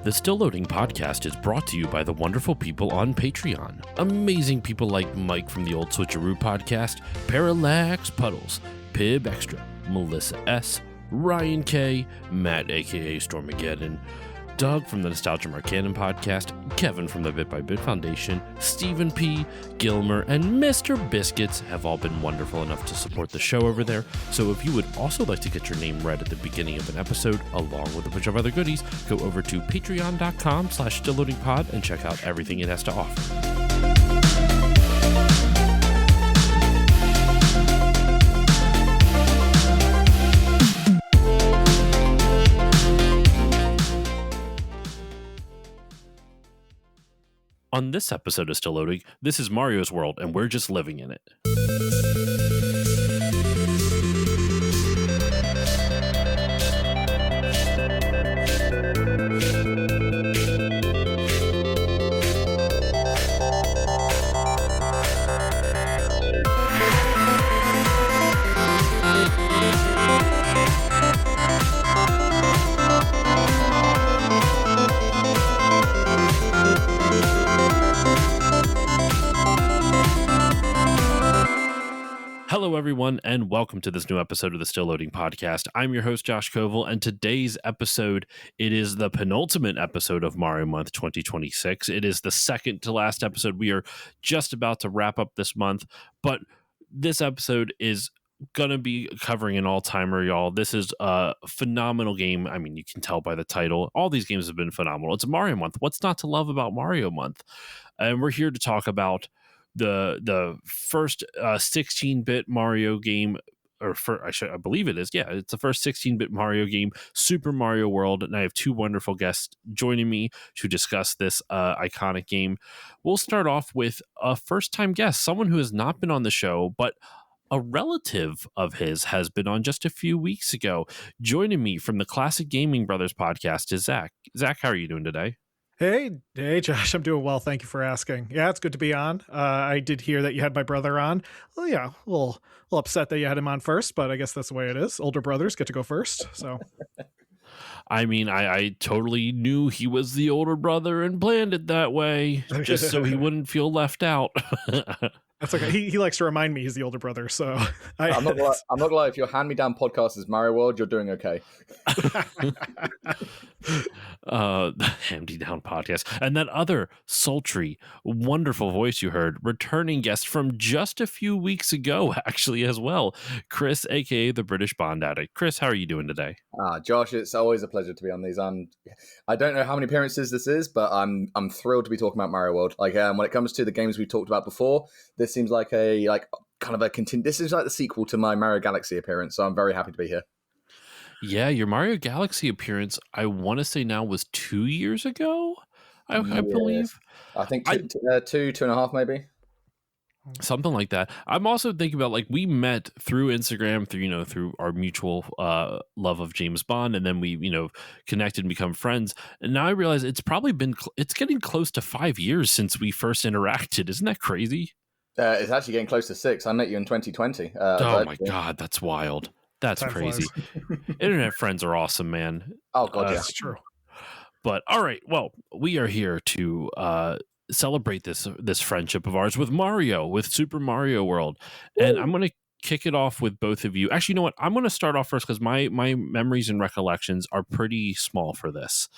The Still Loading podcast is brought to you by the wonderful people on Patreon. Amazing people like Mike from the Old Switcheroo podcast, Parallax Puddles, Pib Extra, Melissa S., Ryan K., Matt aka Stormageddon, Doug from the Nostalgia Marcanon podcast, Kevin from the Bit by Bit Foundation, Stephen P., Gilmer, and Mr. Biscuits have all been wonderful enough to support the show over there. So if you would also like to get your name read at the beginning of an episode, along with a bunch of other goodies, go over to patreon.com/stillloadingpod and check out everything it has to offer. On this episode of Still Loading, this is Mario's world, and we're just living in it. Hello, everyone, and welcome to this new episode of the Still Loading podcast. I'm your host, Josh Koval, and today's episode, it is the penultimate episode of Mario Month 2026. It is the second to last episode. We are just about to wrap up this month, but this episode is going to be covering an all-timer, y'all. This is a phenomenal game. I mean, you can tell by the title. All these games have been phenomenal. It's Mario Month. What's not to love about Mario Month? And we're here to talk about the first 16-bit Mario game, or I believe it is. Yeah, it's the first 16-bit Mario game, Super Mario World, and I have two wonderful guests joining me to discuss this iconic game. We'll start off with a first-time guest, someone who has not been on the show, but a relative of his has been on just a few weeks ago. Joining me from the Classic Gaming Brothers podcast is Zach. Zach, how are you doing today? Hey, Josh, I'm doing well. Thank you for asking. Yeah, it's good to be on. I did hear that you had my brother on. Well, yeah, a little upset that you had him on first, but I guess that's the way it is. Older brothers get to go first, so. I mean, I totally knew he was the older brother and planned it that way, just so he wouldn't feel left out. That's okay. He likes to remind me he's the older brother, so I'm not gonna lie. If your hand-me-down podcast is Mario World, you're doing okay. Hand-me-down podcast, and that other sultry, wonderful voice you heard, returning guest from just a few weeks ago, actually as well, Chris, aka the British Bond Addict. Chris, how are you doing today? Josh, it's always a pleasure to be on these. I don't know how many appearances this is, but I'm thrilled to be talking about Mario World. Like when it comes to the games we talked about before, this seems like this is like the sequel to my Mario Galaxy appearance, so I'm very happy to be here. Yeah, your Mario Galaxy appearance, I want to say now, was 2 years ago, I believe. I think two and a half, maybe. Something like that. I'm also thinking about, like, we met through Instagram, through our mutual love of James Bond, and then we, connected and become friends. And now I realize it's probably it's getting close to 5 years since we first interacted. Isn't that crazy? It's actually getting close to 6. I met you in 2020. Oh my God, that's wild. That's Time crazy. Internet friends are awesome, man. Oh God, yeah. That's true. But all right, well, we are here to celebrate this friendship of ours with Mario, with Super Mario World. Woo! And I'm going to kick it off with both of you. Actually, you know what? I'm going to start off first because my memories and recollections are pretty small for this.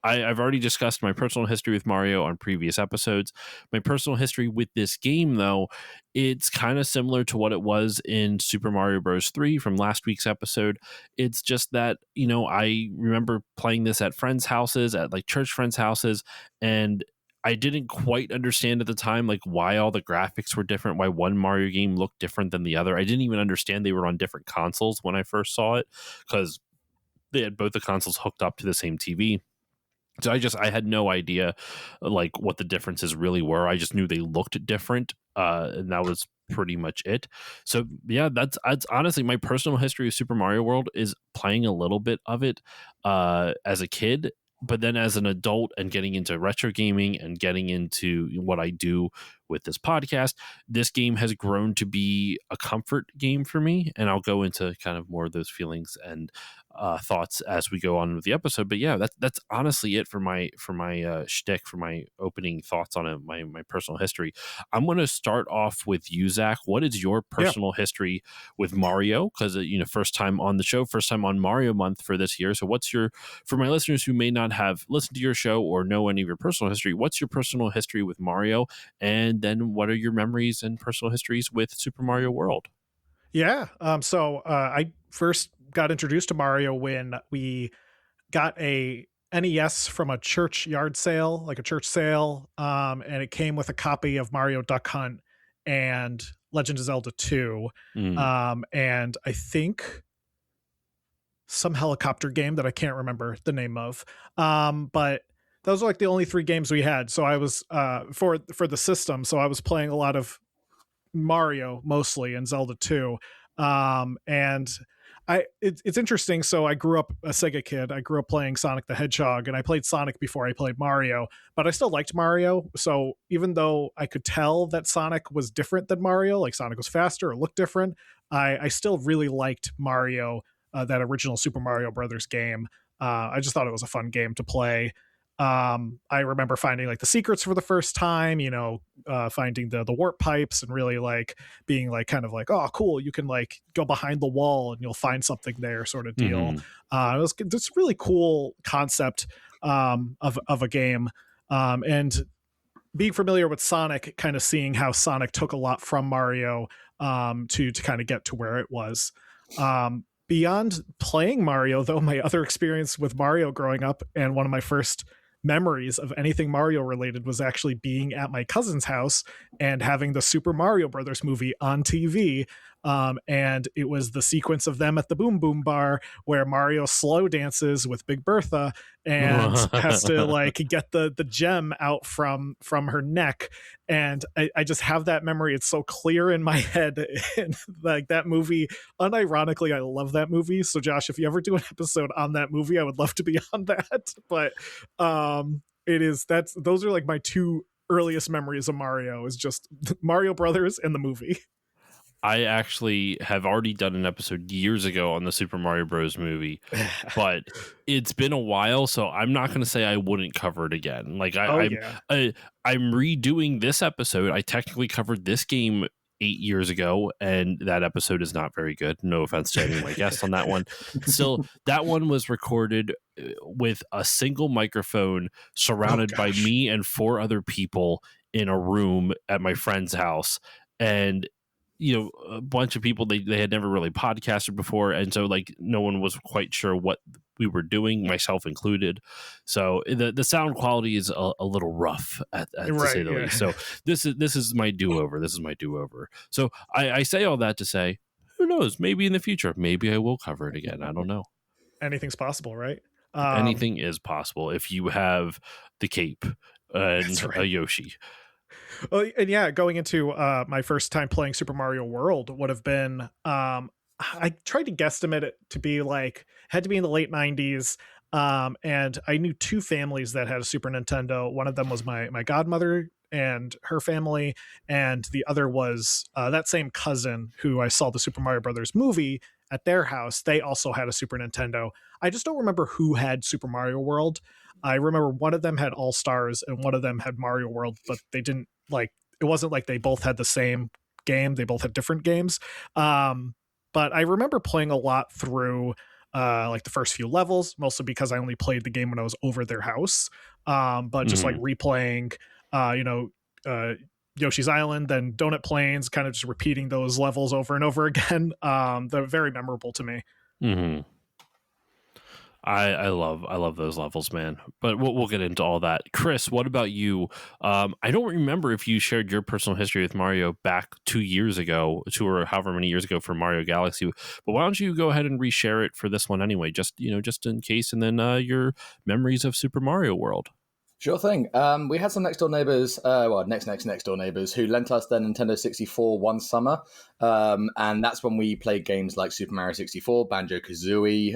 I've already discussed my personal history with Mario on previous episodes. My personal history with this game, though, it's kind of similar to what it was in Super Mario Bros. 3 from last week's episode. It's just that, I remember playing this at friends' houses, at like church friends' houses, and I didn't quite understand at the time, like, why all the graphics were different, why one Mario game looked different than the other. I didn't even understand they were on different consoles when I first saw it, because they had both the consoles hooked up to the same TV. So I had no idea like what the differences really were. I just knew they looked different, and that was pretty much it. So yeah, that's honestly my personal history of Super Mario World is playing a little bit of it as a kid, but then as an adult and getting into retro gaming and getting into what I do with this podcast, this game has grown to be a comfort game for me, and I'll go into kind of more of those feelings and thoughts as we go on with the episode. But yeah, that's honestly it for my shtick, for my opening thoughts on it, my personal history. I'm going to start off with you, Zach. What is your Yeah. personal history with Mario? Because first time on the show, first time on Mario Month for this year. So what's your, for my listeners who may not have listened to your show or know any of your personal history, what's your personal history with Mario? And then what are your memories and personal histories with Super Mario World? Yeah. So I first got introduced to Mario when we got a NES from a church yard sale, like a church sale. And it came with a copy of Mario Duck Hunt and Legend of Zelda 2. And I think some helicopter game that I can't remember the name of. But those were like the only 3 games we had. So I was for the system. So I was playing a lot of Mario mostly and Zelda 2. And it's interesting. So I grew up a Sega kid. I grew up playing Sonic the Hedgehog, and I played Sonic before I played Mario, but I still liked Mario. So even though I could tell that Sonic was different than Mario, like Sonic was faster or looked different, I still really liked Mario, that original Super Mario Brothers game. I just thought it was a fun game to play. I remember finding like the secrets for the first time, finding the warp pipes and really like being like kind of like, oh cool, you can like go behind the wall and you'll find something there, sort of deal. It was this really cool concept of a game, and being familiar with Sonic, kind of seeing how Sonic took a lot from Mario to kind of get to where it was. Beyond playing Mario, though, my other experience with Mario growing up, and one of my first memories of anything Mario related, was actually being at my cousin's house and having the Super Mario Brothers movie on TV. And it was the sequence of them at the Boom Boom Bar where Mario slow dances with Big Bertha and has to like get the gem out from her neck. And I just have that memory. It's so clear in my head. And like that movie, unironically, I love that movie. So Josh, if you ever do an episode on that movie, I would love to be on that. But those are like my 2 earliest memories of Mario, is just Mario Brothers and the movie. I actually have already done an episode years ago on the Super Mario Bros. Movie, but it's been a while, so I'm not going to say I wouldn't cover it again. Like I'm redoing this episode. I technically covered this game 8 years ago, and that episode is not very good. No offense to any of my guests on that one. Still, that one was recorded with a single microphone, surrounded by me and 4 other people in a room at my friend's house, and a bunch of people, they had never really podcasted before, and so like no one was quite sure what we were doing, myself included. So the sound quality is a little rough to say the least. So this is my do-over. So I say all that to say, who knows, maybe in the future, maybe I will cover it again. I don't know. Anything's possible, right? Anything is possible if you have the cape and a Yoshi. Well, and yeah, going into my first time playing Super Mario World would have been, I tried to guesstimate it to be like, had to be in the late 90s. And I knew 2 families that had a Super Nintendo. One of them was my godmother and her family, and the other was that same cousin who I saw the Super Mario Brothers movie at their house. They also had a Super Nintendo. I just don't remember who had Super Mario World. I remember one of them had All Stars and one of them had Mario World, but they didn't like, it wasn't like they both had the same game. They both had different games. But I remember playing a lot through like the first few levels, mostly because I only played the game when I was over their house. But just like replaying, Yoshi's Island, then Donut Plains, kind of just repeating those levels over and over again. They're very memorable to me. Mm-hmm. I love those levels, man. But we'll get into all that. Chris, what about you? I don't remember if you shared your personal history with Mario back 2 years ago, 2 or however many years ago for Mario Galaxy. But why don't you go ahead and reshare it for this one anyway, just in case, and then your memories of Super Mario World. Sure thing. We had some next door neighbors, next door neighbors who lent us their Nintendo 64 one summer. And that's when we played games like Super Mario 64, Banjo Kazooie,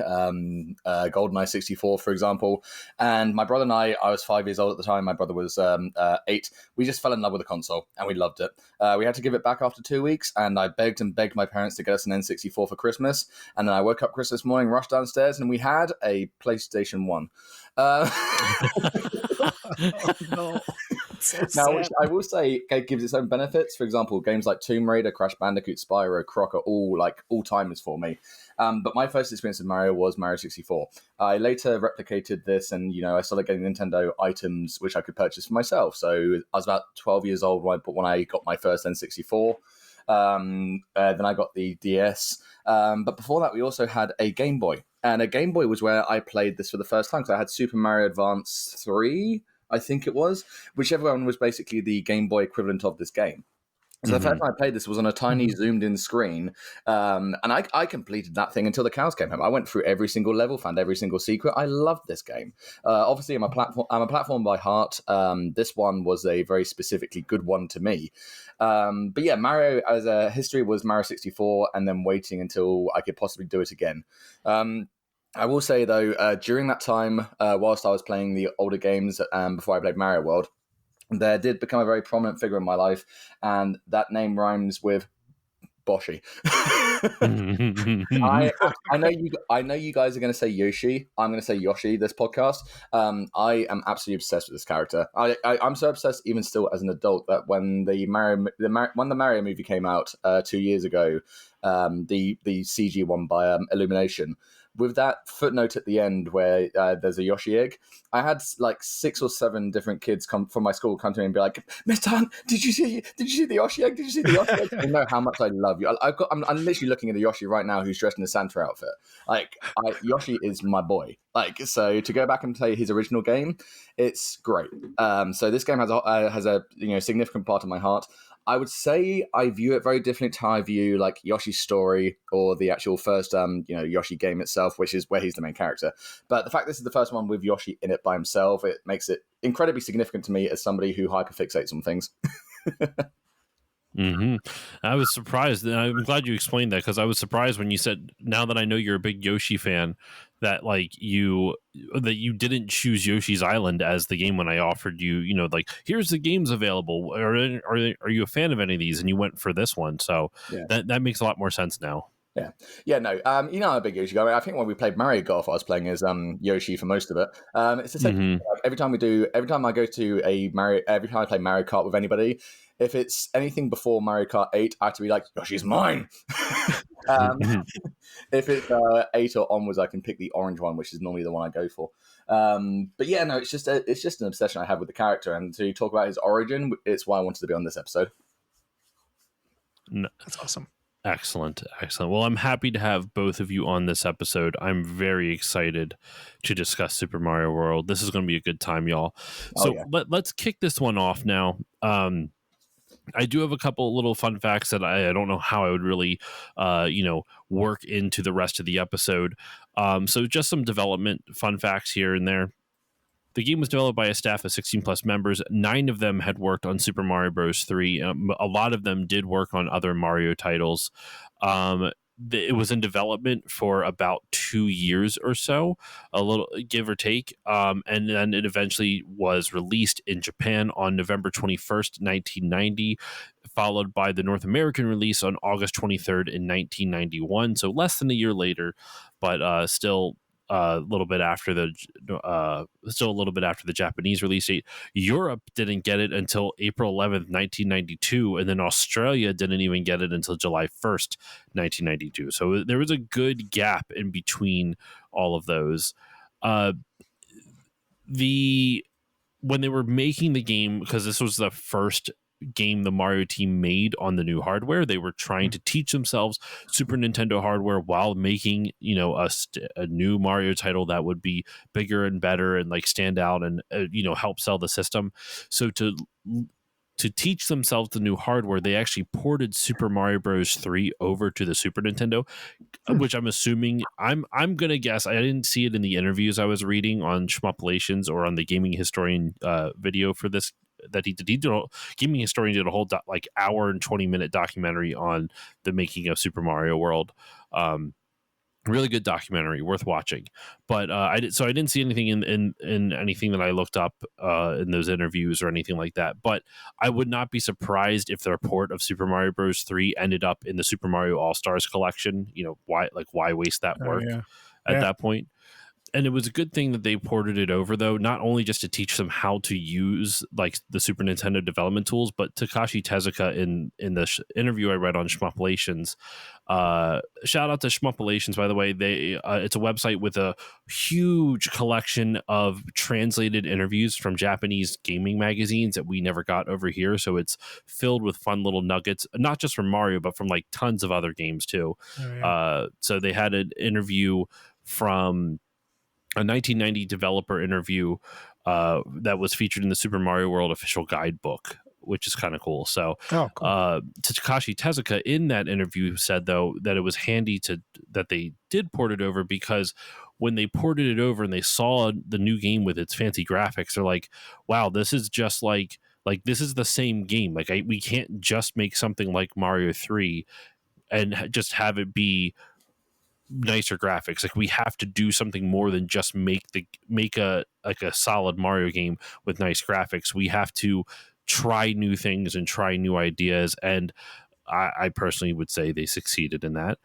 GoldenEye 64, for example. And my brother and I was 5 years old at the time. My brother was 8. We just fell in love with the console and we loved it. We had to give it back after 2 weeks. And I begged and begged my parents to get us an N64 for Christmas. And then I woke up Christmas morning, rushed downstairs, and we had a PlayStation 1. Oh, no. So Now, which sad. I will say gives its own benefits. For example, games like Tomb Raider, Crash Bandicoot, Spyro, Croc are all all-timers for me. But my first experience with Mario was Mario 64. I later replicated this, and I started getting Nintendo items which I could purchase for myself. So I was about 12 years old when I got my first N64. Then I got the DS. But before that, we also had a Game Boy. And a Game Boy was where I played this for the first time. So I had Super Mario Advance 3, I think it was, whichever one was basically the Game Boy equivalent of this game. So the first time I played this was on a tiny zoomed-in screen, and I completed that thing until the cows came home. I went through every single level, found every single secret. I loved this game. Obviously, I'm a platform by heart. This one was a very specifically good one to me. But yeah, Mario as a history was Mario 64, and then waiting until I could possibly do it again. I will say, though, during that time, whilst I was playing the older games before I played Mario World, there did become a very prominent figure in my life, and that name rhymes with Boshi. I know you guys are going to say Yoshi. I'm going to say Yoshi this podcast. I am absolutely obsessed with this character. I'm so obsessed even still as an adult that when the Mario movie came out 2 years ago, the CG one by Illumination, with that footnote at the end where there's a Yoshi egg, I had like 6 or 7 different kids come from my school come to me and be like, "Mr. Hunt, did you see the Yoshi egg? Did you see the Yoshi egg?" You know how much I love you. I'm literally looking at a Yoshi right now who's dressed in a Santa outfit. Yoshi is my boy. So to go back and play his original game, it's great. So this game has a significant part of my heart. I would say I view it very differently to how I view like Yoshi's story or the actual first Yoshi game itself, which is where he's the main character. But the fact this is the first one with Yoshi in it by himself, it makes it incredibly significant to me as somebody who hyperfixates on things. I was surprised, and I'm glad you explained that, because I was surprised when you said, now that I know you're a big Yoshi fan, that you didn't choose Yoshi's Island as the game when I offered you, here's the games available. Are you a fan of any of these? And you went for this one, so Yeah. that makes a lot more sense now. No. I'm a big Yoshi guy. I think when we played Mario Golf, I was playing as Yoshi for most of it. It's the same. Every time I play Mario Kart with anybody, if it's anything before Mario Kart 8, I have to be like, Yoshi's mine. If it's 8 or onwards, I can pick the orange one, which is normally the one I go for. But yeah, no, it's just an obsession I have with the character, and to talk about his origin, it's why I wanted to be on this episode. No. That's awesome. Excellent. Well, I'm happy to have both of you on this episode. I'm very excited to discuss Super Mario World. This is going to be a good time, y'all. Let's kick this one off now. I do have a couple little fun facts that I don't know how I would really, work into the rest of the episode. So just some development fun facts here and there. The game was developed by a staff of 16 plus members. 9 of them had worked on Super Mario Bros. 3. A lot of them did work on other Mario titles. It was in development for about 2 years or so, a little give or take. And then it eventually was released in Japan on November 21st, 1990, followed by the North American release on August 23rd in 1991. So less than a year later, but still a little bit after the Japanese release date. Europe didn't get it until April 11th, 1992, and then Australia didn't even get it until July 1st, 1992. So there was a good gap in between all of those. When they were making the game, because this was the first game the Mario team made on the new hardware, they were trying to teach themselves Super Nintendo hardware while making a new Mario title that would be bigger and better and stand out and help sell the system. So to to teach themselves the new hardware, they actually ported Super Mario Bros. 3 over to the Super Nintendo, which I'm assuming, I'm gonna guess, I didn't see it in the interviews I was reading on Shmuplations or on the Gaming Historian video for this that he did. Gaming Historian did a whole like hour and 20-minute documentary on the making of Super Mario World. Really good documentary, worth watching. But I didn't see anything in anything that I looked up in those interviews or anything like that. But I would not be surprised if their port of Super Mario Bros. 3 ended up in the Super Mario All Stars collection. Why waste that work at that point? And it was a good thing that they ported it over, though, not only just to teach them how to use like the Super Nintendo development tools, but Takashi Tezuka in the interview I read on Shmuplations, shout out to Shmuplations, by the way. They it's a website with a huge collection of translated interviews from Japanese gaming magazines that we never got over here. So it's filled with fun little nuggets, not just from Mario, but from like tons of other games too. So they had an interview from a 1990 developer interview that was featured in the Super Mario World official guidebook, which is kind of cool. So Takashi Tezuka in that interview said, though, that it was handy that they did port it over, because when they ported it over and they saw the new game with its fancy graphics, they're like, wow, this is just like this is the same game. Like we can't just make something like Mario 3 and just have it be nicer graphics. Like we have to do something more than just make a solid Mario game with nice graphics. We have to try new things and try new ideas, and I personally would say they succeeded in that.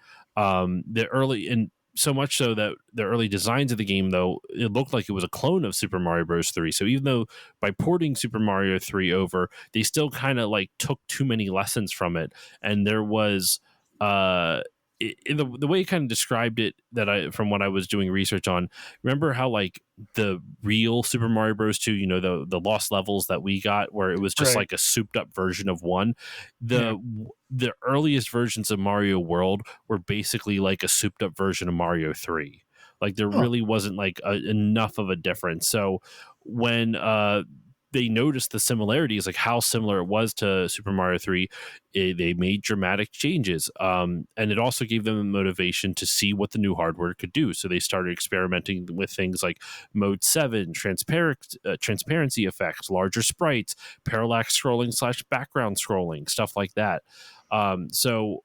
So much so that the early designs of the game, though, it looked like it was a clone of Super Mario Bros. 3. So even though by porting Super Mario 3 over, they still kind of like took too many lessons from it, and there was the way he kind of described it, from what I was doing research on, remember how like the real Super Mario Bros. 2, the lost levels that we got, where it was just like a souped up version of one. The earliest versions of Mario World were basically like a souped up version of Mario 3. Like there really wasn't like enough of a difference. So when they noticed the similarities, like how similar it was to Super Mario 3, they made dramatic changes. And it also gave them a motivation to see what the new hardware could do. So they started experimenting with things like Mode 7, transparency effects, larger sprites, parallax scrolling / background scrolling, stuff like that. So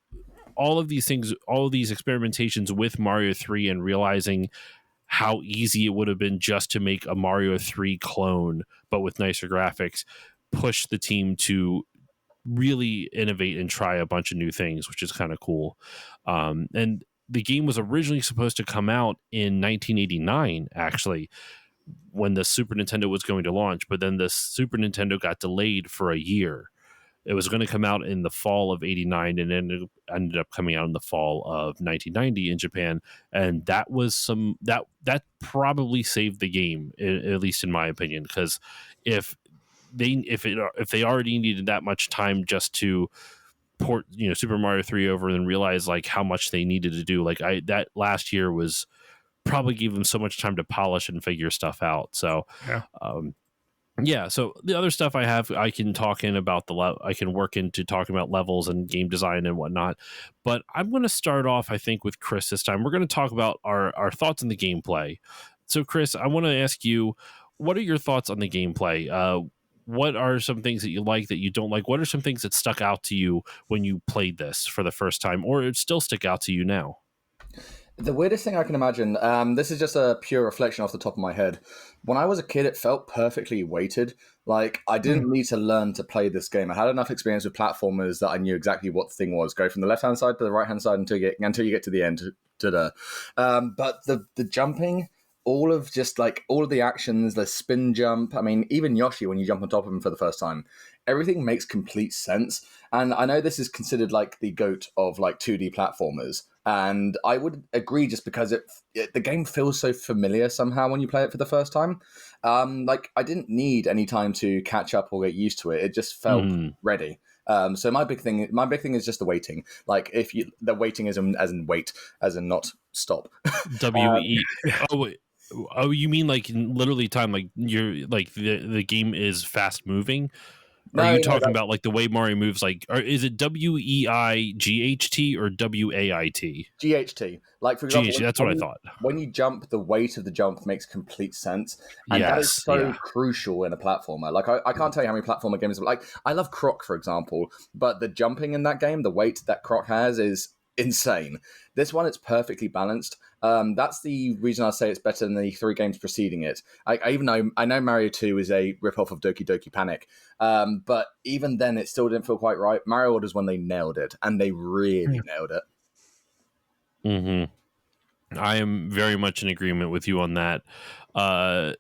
all of these things, all of these experimentations with Mario 3, and realizing how easy it would have been just to make a Mario 3 clone, but with nicer graphics, push the team to really innovate and try a bunch of new things, which is kind of cool. And the game was originally supposed to come out in 1989, actually, when the Super Nintendo was going to launch, but then the Super Nintendo got delayed for a year. It was going to come out in the fall of 89 and ended up coming out in the fall of 1990 in Japan. And that was that probably saved the game, at least in my opinion, because if they already needed that much time just to port Super Mario 3 over, and realize like how much they needed to do, like that last year was probably gave them so much time to polish and figure stuff out. So so the other stuff I can talk in about I can work into talking about levels and game design and whatnot. But I'm going to start off, I think, with Chris this time. We're going to talk about our thoughts on the gameplay. So, Chris, I want to ask you, what are your thoughts on the gameplay? What are some things that you like, that you don't like? What are some things that stuck out to you when you played this for the first time, or it still stick out to you now? The weirdest thing I can imagine, this is just a pure reflection off the top of my head. When I was a kid, it felt perfectly weighted. Like, I didn't need to learn to play this game. I had enough experience with platformers that I knew exactly what the thing was. Go from the left-hand side to the right-hand side until you get to the end. But the jumping, all of the actions, the spin jump, I mean, even Yoshi, when you jump on top of him for the first time, everything makes complete sense. And I know this is considered like the GOAT of like 2D platformers. And I would agree, just because the game feels so familiar somehow when you play it for the first time. Like, I didn't need any time to catch up or get used to it. It just felt ready. So my big thing is just the waiting. Like, the waiting is as in wait, as in not stop. WE. Wait. Oh, you mean like literally time? Like you're like the game is fast moving? Are No, you no, talking about like the way Mario moves? Like, or is it WEIGHT or WAIT? GHT. Like, for example, GHT. That's what I thought. when you jump, the weight of the jump makes complete sense. And that is Yes. so Yeah. crucial in a platformer. Like, I can't tell you how many platformer games, like, I love Croc, for example, but the jumping in that game, the weight that Croc has is insane. This one, it's perfectly balanced. That's the reason I say it's better than the 3 games preceding it. I even know I know Mario 2 is a rip-off of Doki Doki Panic, but even then, it still didn't feel quite right. Mario World is when they nailed it, and they really nailed it. I am very much in agreement with you on that. I'll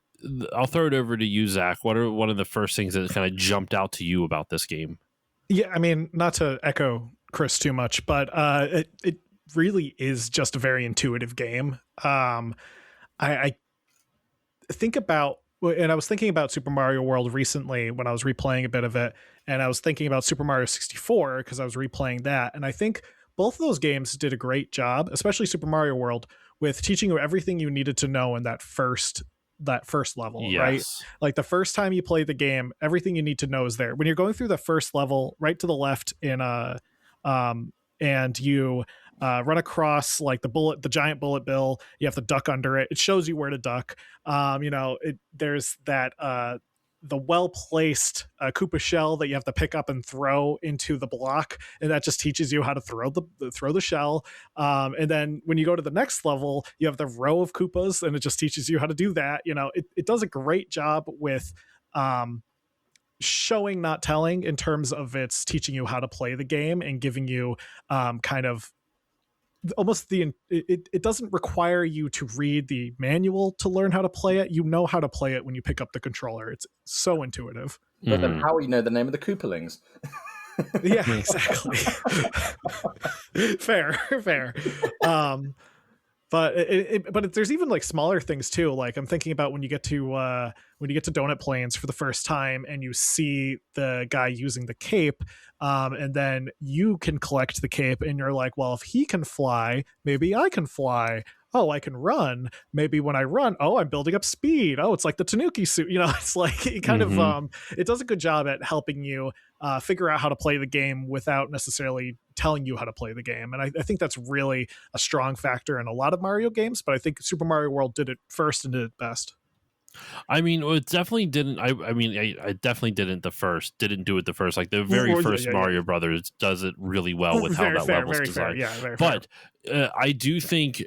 throw it over to you, Zach. What are one of the first things that kind of jumped out to you about this game? Yeah, I mean, not to echo Chris too much, but it really is just a very intuitive game. I think about, and I was thinking about Super Mario World recently when I was replaying a bit of it, and I was thinking about Super Mario 64 because I was replaying that, and I think both of those games did a great job, especially Super Mario World, with teaching you everything you needed to know in that first level, right? Yes. Like the first time you play the game, everything you need to know is there. When you're going through the first level, right to the left in and you run across like the giant bullet bill, you have to duck under it. It shows you where to duck. There's that the well-placed Koopa shell that you have to pick up and throw into the block, and that just teaches you how to throw the shell. And then when you go to the next level, you have the row of Koopas, and it just teaches you how to do that. It does a great job with showing, not telling, in terms of its teaching you how to play the game and giving you kind of almost it doesn't require you to read the manual to learn how to play it. You know how to play it when you pick up the controller. It's so intuitive. But then how will you know the name of the Koopalings? Yeah, exactly. Fair. But there's even like smaller things too. Like I'm thinking about when you get to Donut Plains for the first time and you see the guy using the cape, and then you can collect the cape and you're like, well, if he can fly, maybe I can fly. Oh, I can run. Maybe when I run, oh, I'm building up speed. Oh, it's like the Tanuki suit. It's like it kind of it does a good job at helping you figure out how to play the game without necessarily telling you how to play the game. And I think that's really a strong factor in a lot of Mario games, but I think Super Mario World did it first and did it best. I mean, it definitely didn't. I definitely didn't do it the first. Like the very first Mario Brothers does it really well with how that level's designed. Yeah, very but I do think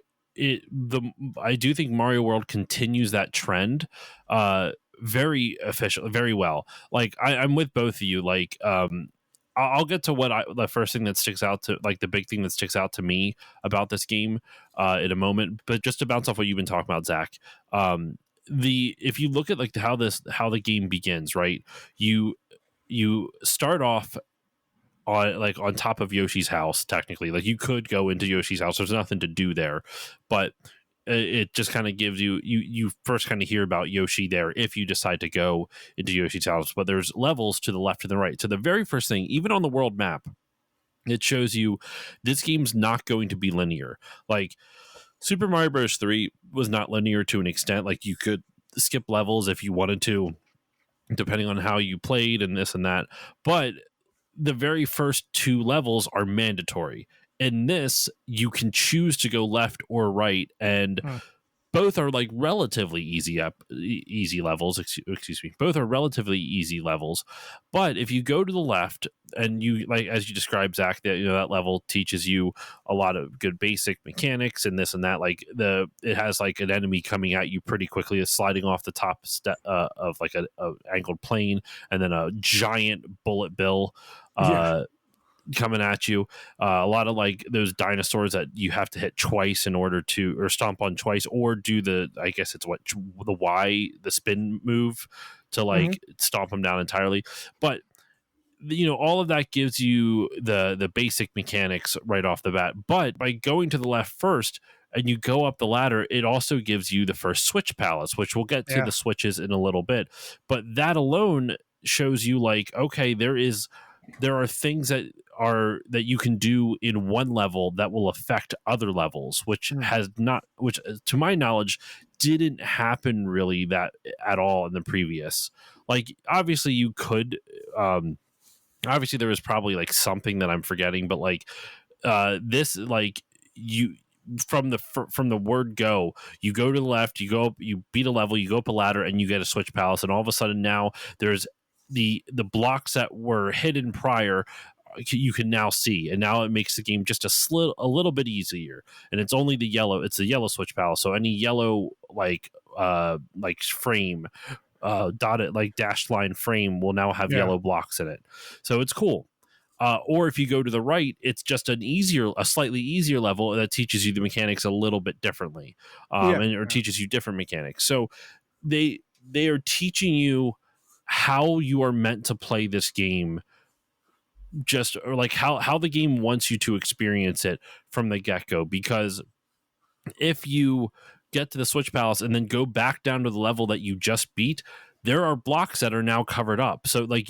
Mario World continues that trend very efficiently, very well. Like I'm with both of you. Like I'll get to the first thing that sticks out to, like the big thing that sticks out to me about this game in a moment. But just to bounce off what you've been talking about, Zach, if you look at like how the game begins, right? You start off on top of Yoshi's house. Technically, like you could go into Yoshi's house. There's nothing to do there, but it just kind of gives you first kind of hear about Yoshi there if you decide to go into Yoshi's house. But there's levels to the left and the right. So the very first thing, even on the world map, it shows you this game's not going to be linear. Like Super Mario Bros. 3 was not linear to an extent. Like you could skip levels if you wanted to, depending on how you played and this and that. But the very first 2 levels are mandatory. In this, you can choose to go left or right, and both are like relatively easy levels. Excuse me. Both are relatively easy levels, but if you go to the left and you, like as you described, Zach, that level teaches you a lot of good basic mechanics and this and that. Like it has like an enemy coming at you pretty quickly, sliding off the top step of like a angled plane, and then a giant bullet bill. Coming at you, a lot of like those dinosaurs that you have to hit twice in order to, or stomp on twice, or do the spin move to like stomp them down entirely. But all of that gives you the basic mechanics right off the bat. But by going to the left first and you go up the ladder, it also gives you the first switch palace, which we'll get to the switches in a little bit. But that alone shows you like, okay, there are things that you can do in one level that will affect other levels, which to my knowledge didn't happen really that at all in the previous. Like obviously you could obviously there was probably like something that I'm forgetting, but like this, like you from the word go, you go to the left, you go up, you beat a level, you go up a ladder, and you get a switch palace, and all of a sudden now there's the blocks that were hidden prior you can now see, and now it makes the game just a little bit easier. And it's only the yellow switch palace, so any yellow like frame dotted like dashed line frame will now have Yeah. yellow blocks in it, so it's cool. Or if you go to the right, it's just a slightly easier level that teaches you the mechanics a little bit differently, or teaches you different mechanics. So they are teaching you how you are meant to play this game, just or like how the game wants you to experience it from the get-go. Because if you get to the switch palace and then go back down to the level that you just beat, there are blocks that are now covered up, so like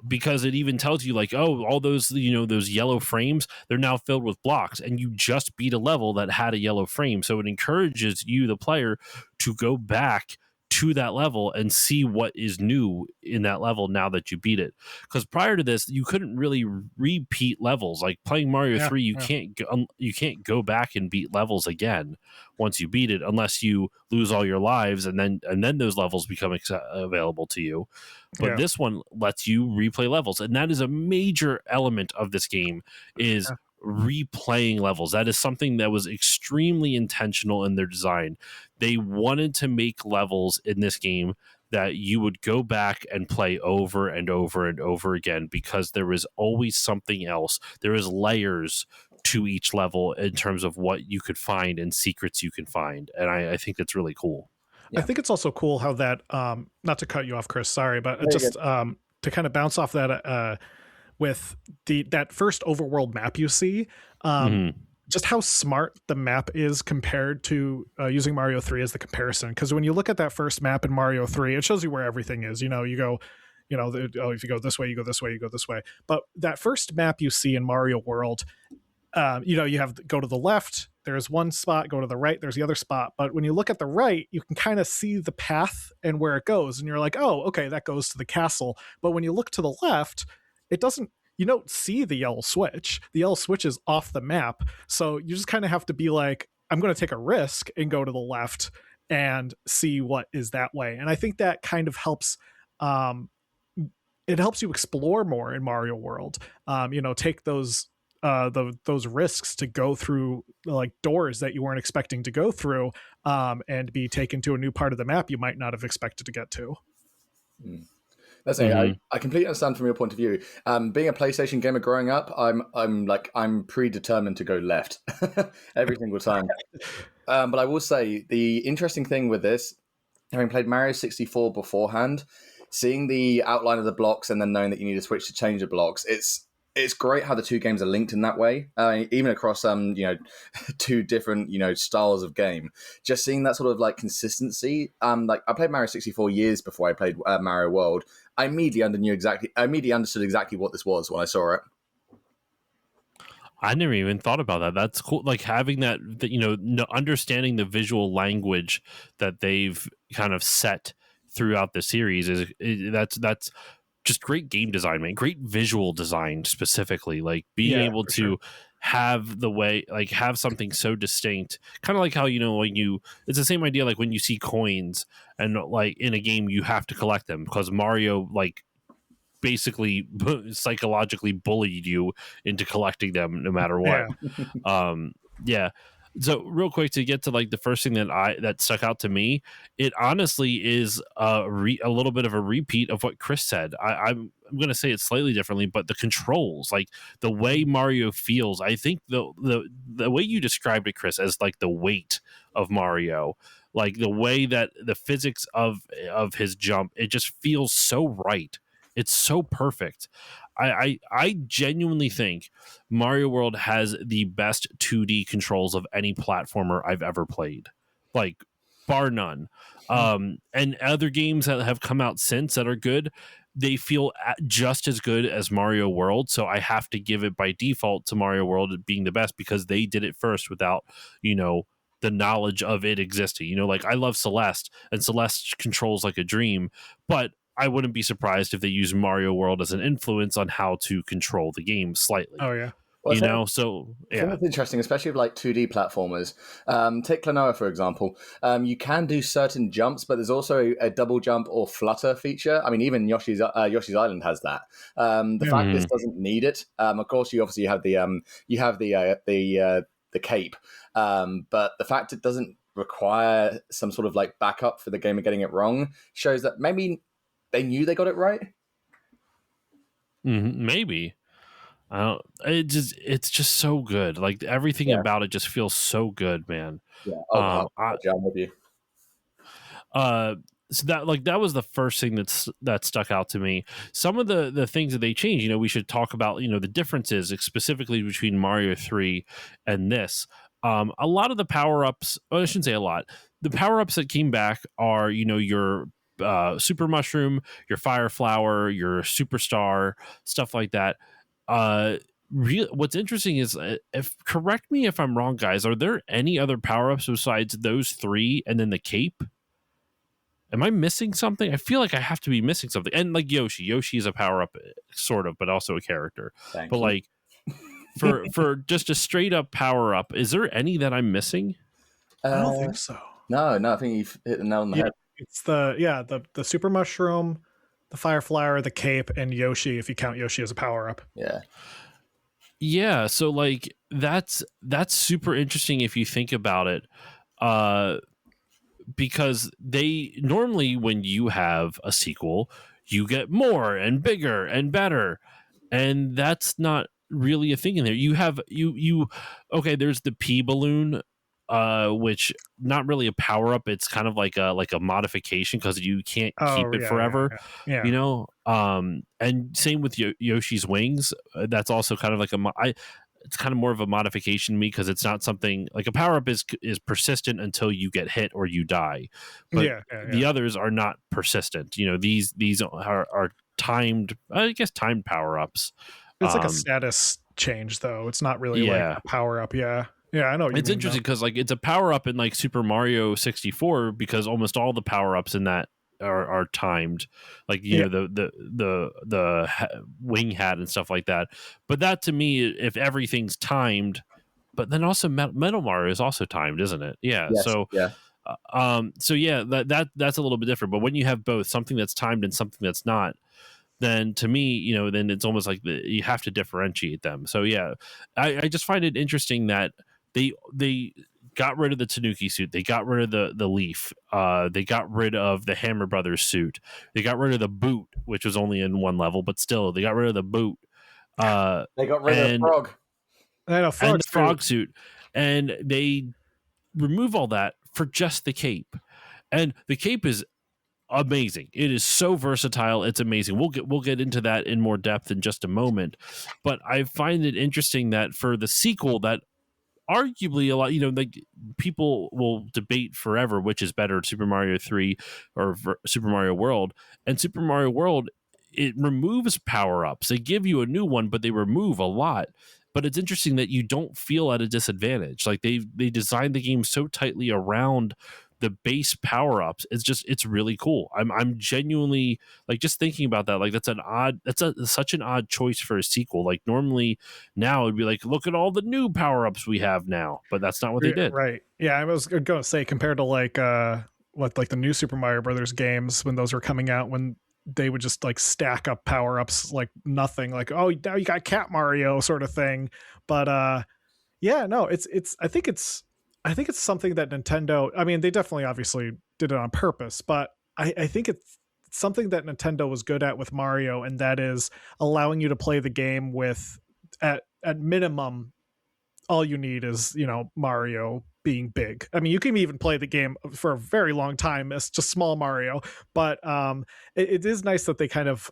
because it even tells you like, oh, all those those yellow frames, they're now filled with blocks, and you just beat a level that had a yellow frame. So it encourages you, the player, to go back to that level and see what is new in that level now that you beat it. Because prior to this, you couldn't really repeat levels. Like playing Mario 3, you can't go back and beat levels again once you beat it, unless you lose all your lives, and then those levels become available to you. But this one lets you replay levels, and that is a major element of this game, is replaying levels. That is something that was extremely intentional in their design. They wanted to make levels in this game that you would go back and play over and over and over again, because there is always something else. There is layers to each level in terms of what you could find and secrets you can find, and I think that's really cool. I think it's also cool how that not to cut you off, Chris, sorry, but just to kind of bounce off that with that first overworld map you see, just how smart the map is compared to using Mario 3 as the comparison. Because when you look at that first map in Mario 3, it shows you where everything is. You go, if you go this way, you go this way, you go this way. But that first map you see in Mario World, you have go to the left, there's one spot, go to the right, there's the other spot. But when you look at the right, you can kind of see the path and where it goes. And you're like, oh, okay, that goes to the castle. But when you look to the left, you don't see the yellow switch. The yellow switch is off the map. So you just kind of have to be like, I'm going to take a risk and go to the left and see what is that way. And I think that kind of helps. It helps you explore more in Mario World. Take those risks to go through like doors that you weren't expecting to go through, and be taken to a new part of the map you might not have expected to get to. That's it. I completely understand from your point of view. Being a PlayStation gamer growing up, I'm predetermined to go left every single time. But I will say the interesting thing with this, having played Mario 64 beforehand, seeing the outline of the blocks and then knowing that you need to switch to change the blocks, it's great how the two games are linked in that way, even across two different styles of game. Just seeing that sort of like consistency. Like I played Mario 64 years before I played Mario World. I immediately understood exactly what this was when I saw it. I never even thought about that. That's cool. Like having that understanding the visual language that they've kind of set throughout the series that's just great game design, man. Great visual design specifically. Like being able to have the way, like have something so distinct, kind of like how, it's the same idea. Like when you see coins and like in a game, you have to collect them because Mario like basically psychologically bullied you into collecting them no matter what. So real quick to get to like the first thing that stuck out to me, it honestly is a little bit of a repeat of what Chris said. I'm going to say it slightly differently, but the controls, like the way Mario feels, I think the way you described it, Chris, as like the weight of Mario, like the way that the physics of his jump, it just feels so right. It's so perfect. I genuinely think Mario World has the best 2D controls of any platformer I've ever played, like bar none. And other games that have come out since that are good, they feel just as good as Mario World. So I have to give it by default to Mario World being the best because they did it first without, the knowledge of it existing. Like I love Celeste, and Celeste controls like a dream, but I wouldn't be surprised if they use Mario World as an influence on how to control the game slightly. Oh yeah. Well, You know, so I think yeah. it's interesting, especially with like 2D platformers. Take Klonoa, for example. You can do certain jumps, but there's also a double jump or flutter feature. I mean, even Yoshi's Island has that. The fact this doesn't need it. Of course, you obviously have the cape, but the fact it doesn't require some sort of like backup for the gamer getting it wrong shows that maybe they knew they got it right. Maybe. It's just so good. Like everything Yeah. about it just feels so good, man. Yeah. Oh, Um, I, I'm with you. so that was the first thing that stuck out to me. Some of the things that they changed, we should talk about, the differences specifically between Mario 3 and this. A lot of the power-ups, I shouldn't say a lot. The power-ups that came back are, your super mushroom, your fire flower, your superstar, stuff like that. What's interesting is, if correct me if I'm wrong, guys, are there any other power-ups besides those three and then the cape? Am I missing something? I feel like I have to be missing something. And like Yoshi is a power-up sort of, but also a character. Thank But you. like for just a straight up power-up, is there any that I'm missing? I don't think so. No, I think you've hit the nail on the head. It's the super mushroom, the fire flower, the cape, and Yoshi, if you count Yoshi as a power-up. Yeah, so like that's super interesting if you think about it. Because they normally, when you have a sequel, you get more and bigger and better, and that's not really a thing in there. You have you okay, there's the P balloon, which not really a power up, it's kind of like a modification because you can't keep it forever. Yeah. And same with Yoshi's wings. That's also kind of like it's kind of more of a modification to me, because it's not something like a power up is persistent until you get hit or you die, but the others are not persistent. These are timed, I guess, timed power ups. It's like a status change, though. It's not really like a power up. Yeah, I know what you mean. It's interesting because like it's a power up in like Super Mario 64, because almost all the power ups in that are timed, like the wing hat and stuff like that. But that, to me, if everything's timed, but then also Metal Mario is also timed, isn't it? Yeah. Yes, So yeah. So yeah, that's a little bit different. But when you have both, something that's timed and something that's not, then to me, then it's almost like you have to differentiate them. So yeah, I just find it interesting that they got rid of the Tanuki suit. They got rid of the leaf. They got rid of the Hammer Brothers suit. They got rid of the boot, which was only in one level, but still, they got rid of the boot. They got rid of the frog. And the frog suit. And they remove all that for just the cape. And the cape is amazing. It is so versatile. It's amazing. We'll get into that in more depth in just a moment. But I find it interesting that for the sequel, that arguably a lot, like people will debate forever which is better, Super Mario 3 or Super Mario World. And Super Mario World, it removes power-ups. They give you a new one, but they remove a lot. But it's interesting that you don't feel at a disadvantage. Like they designed the game so tightly around the base power-ups. It's really cool. I'm genuinely, like, just thinking about that, like, that's such an odd choice for a sequel. Like normally now it'd be like, look at all the new power-ups we have now, but that's not what they did. Right. Yeah, I was going to say, compared to like like the new Super Mario Brothers games, when those were coming out, when they would just like stack up power-ups like nothing, like, oh, now you got Cat Mario sort of thing. But yeah, no, it's I think it's something that Nintendo, I mean, they definitely obviously did it on purpose, but I think it's something that Nintendo was good at with Mario, and that is allowing you to play the game with, at minimum, all you need is, Mario being big. I mean, you can even play the game for a very long time as just small Mario, but it is nice that they kind of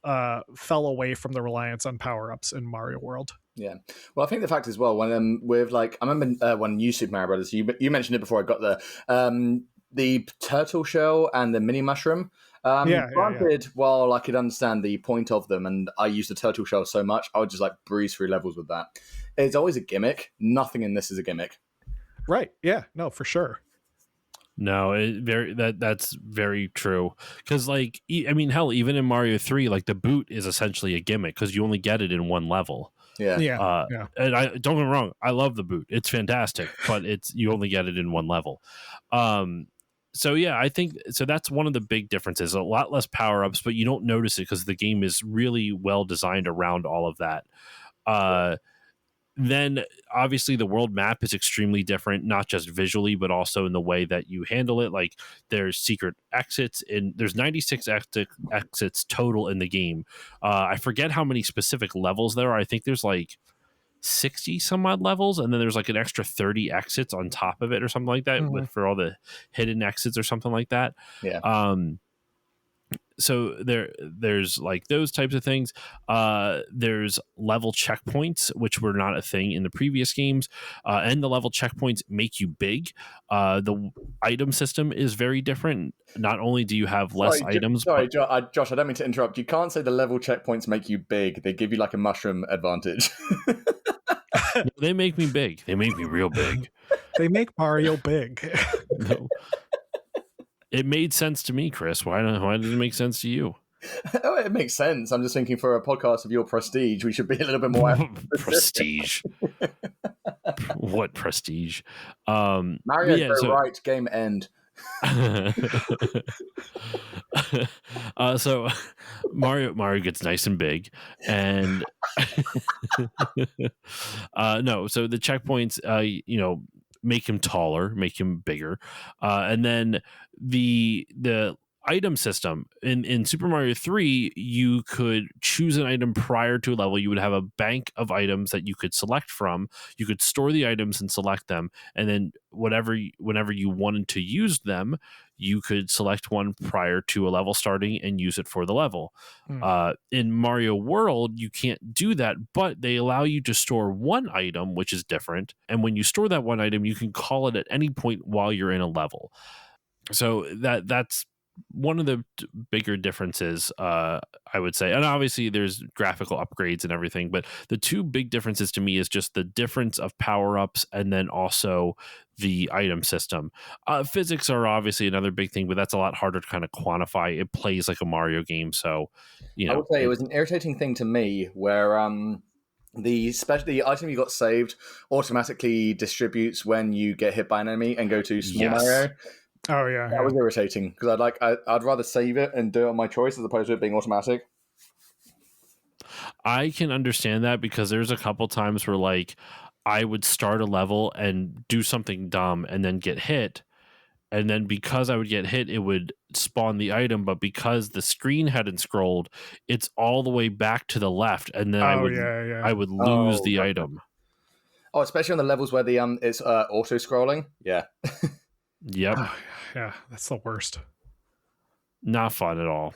fell away from the reliance on power-ups in Mario World. Yeah, well, I think the fact as well, when with like, I remember when New Super Mario Brothers, you mentioned it before I got there, the turtle shell and the mini mushroom. Granted, while I could understand the point of them, and I used the turtle shell so much, I would just like breeze through levels with that. It's always a gimmick. Nothing in this is a gimmick. Right. Yeah. No, for sure. No, that's very true. Because like, I mean, hell, even in Mario 3, like the boot is essentially a gimmick because you only get it in one level. Yeah. Yeah, Uh, yeah. and I don't get me wrong, I love the boot. It's fantastic, but you only get it in one level. So yeah, I think so. That's one of the big differences. A lot less power ups, but you don't notice it because the game is really well designed around all of that. Then obviously the world map is extremely different, not just visually, but also in the way that you handle it. Like there's secret exits, and there's 96 exits total in the game. I forget how many specific levels there are. I think there's like 60 some odd levels, and then there's like an extra 30 exits on top of it or something like that Mhm. for all the hidden exits or something like that. Yeah. So there's like those types of things. There's level checkpoints, which were not a thing in the previous games, and the level checkpoints make you big. The item system is very different. Not only do you have less items, Sorry, Josh, I don't mean to interrupt. You can't say the level checkpoints make you big. They give you like a mushroom advantage. they make me big. They make me real big. They make Mario big. No. It made sense to me, Chris. Why did it make sense to you? Oh, it makes sense. I'm just thinking for a podcast of your prestige, we should be a little bit more prestige. What prestige? Mario, yeah, right, game end. So Mario gets nice and big, and no, so the checkpoints, make him taller, make him bigger, and then the item system in Super Mario 3, you could choose an item prior to a level. You would have a bank of items that you could select from. You could store the items and select them, and then whenever you wanted to use them, you could select one prior to a level starting and use it for the level. In Mario World, you can't do that, but they allow you to store one item, which is different. And when you store that one item, you can call it at any point while you're in a level. So that's one of the bigger differences, I would say. And obviously there's graphical upgrades and everything, but the two big differences to me is just the difference of power-ups and then also the item system. Physics are obviously another big thing, but that's a lot harder to kind of quantify. It plays like a Mario game, so I would say it was an irritating thing to me where the item you got saved automatically distributes when you get hit by an enemy and go to small Mario. Oh yeah, that was irritating because I'd rather save it and do it on my choice as opposed to it being automatic. I can understand that because there's a couple times where like I would start a level and do something dumb and then get hit, and then because I would get hit, it would spawn the item, but because the screen hadn't scrolled, it's all the way back to the left, and then I would lose the item. Oh, especially on the levels where the it's auto scrolling. Yeah. Yep. Oh, yeah, that's the worst. Not fun at all.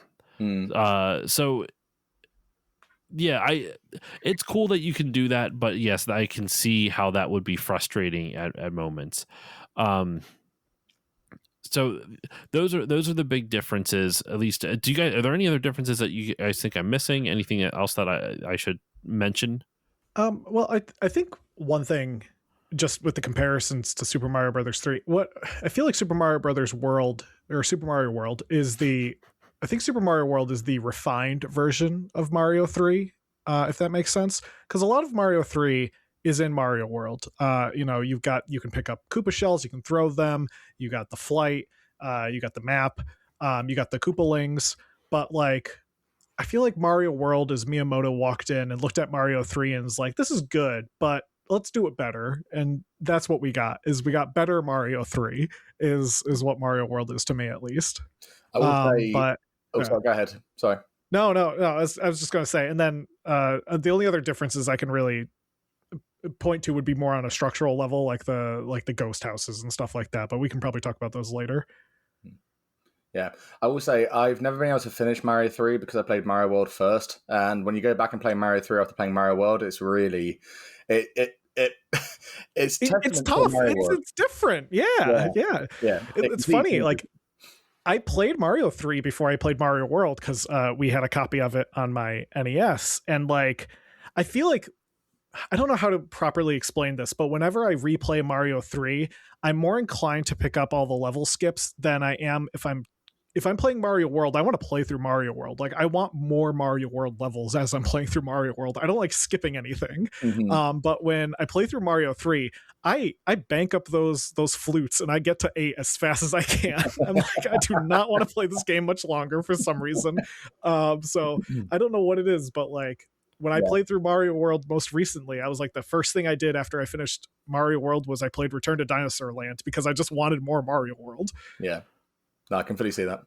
So yeah, it's cool that you can do that, but yes, I can see how that would be frustrating at moments. So those are the big differences. At least, are there any other differences that you guys think I'm missing? Anything else that I should mention? Well, I think one thing, just with the comparisons to Super Mario Brothers 3, what I feel like Super Mario Brothers World or Super Mario World is I think Super Mario World is the refined version of Mario 3, if that makes sense. Because a lot of Mario 3 is in Mario World. You can pick up Koopa shells, you can throw them, you got the flight, you got the map, you got the Koopalings, but like I feel like Mario World is Miyamoto walked in and looked at Mario 3 and was like, this is good, but let's do it better. And that's what we got better Mario 3 is what Mario World is to me, at least. I would say, sorry, go ahead. Sorry. No. I was just going to say, and then the only other differences I can really point to would be more on a structural level, like the ghost houses and stuff like that. But we can probably talk about those later. Yeah, I will say I've never been able to finish Mario 3 because I played Mario World first. And when you go back and play Mario 3 after playing Mario World, it's really it's tough. It's different. Yeah. It's funny. Like I played Mario 3 before I played Mario World because we had a copy of it on my NES, and like I feel like I don't know how to properly explain this, but whenever I replay Mario 3, I'm more inclined to pick up all the level skips than I am if I'm playing Mario World. I want to play through Mario World. Like, I want more Mario World levels as I'm playing through Mario World. I don't like skipping anything. Mhm. But when I play through Mario 3, I bank up those flutes and I get to 8 as fast as I can. I'm like, I do not want to play this game much longer for some reason. So I don't know what it is, but like, when I Yeah. played through Mario World most recently, I was like, the first thing I did after I finished Mario World was I played Return to Dinosaur Land because I just wanted more Mario World. Yeah. No, I can fully see that.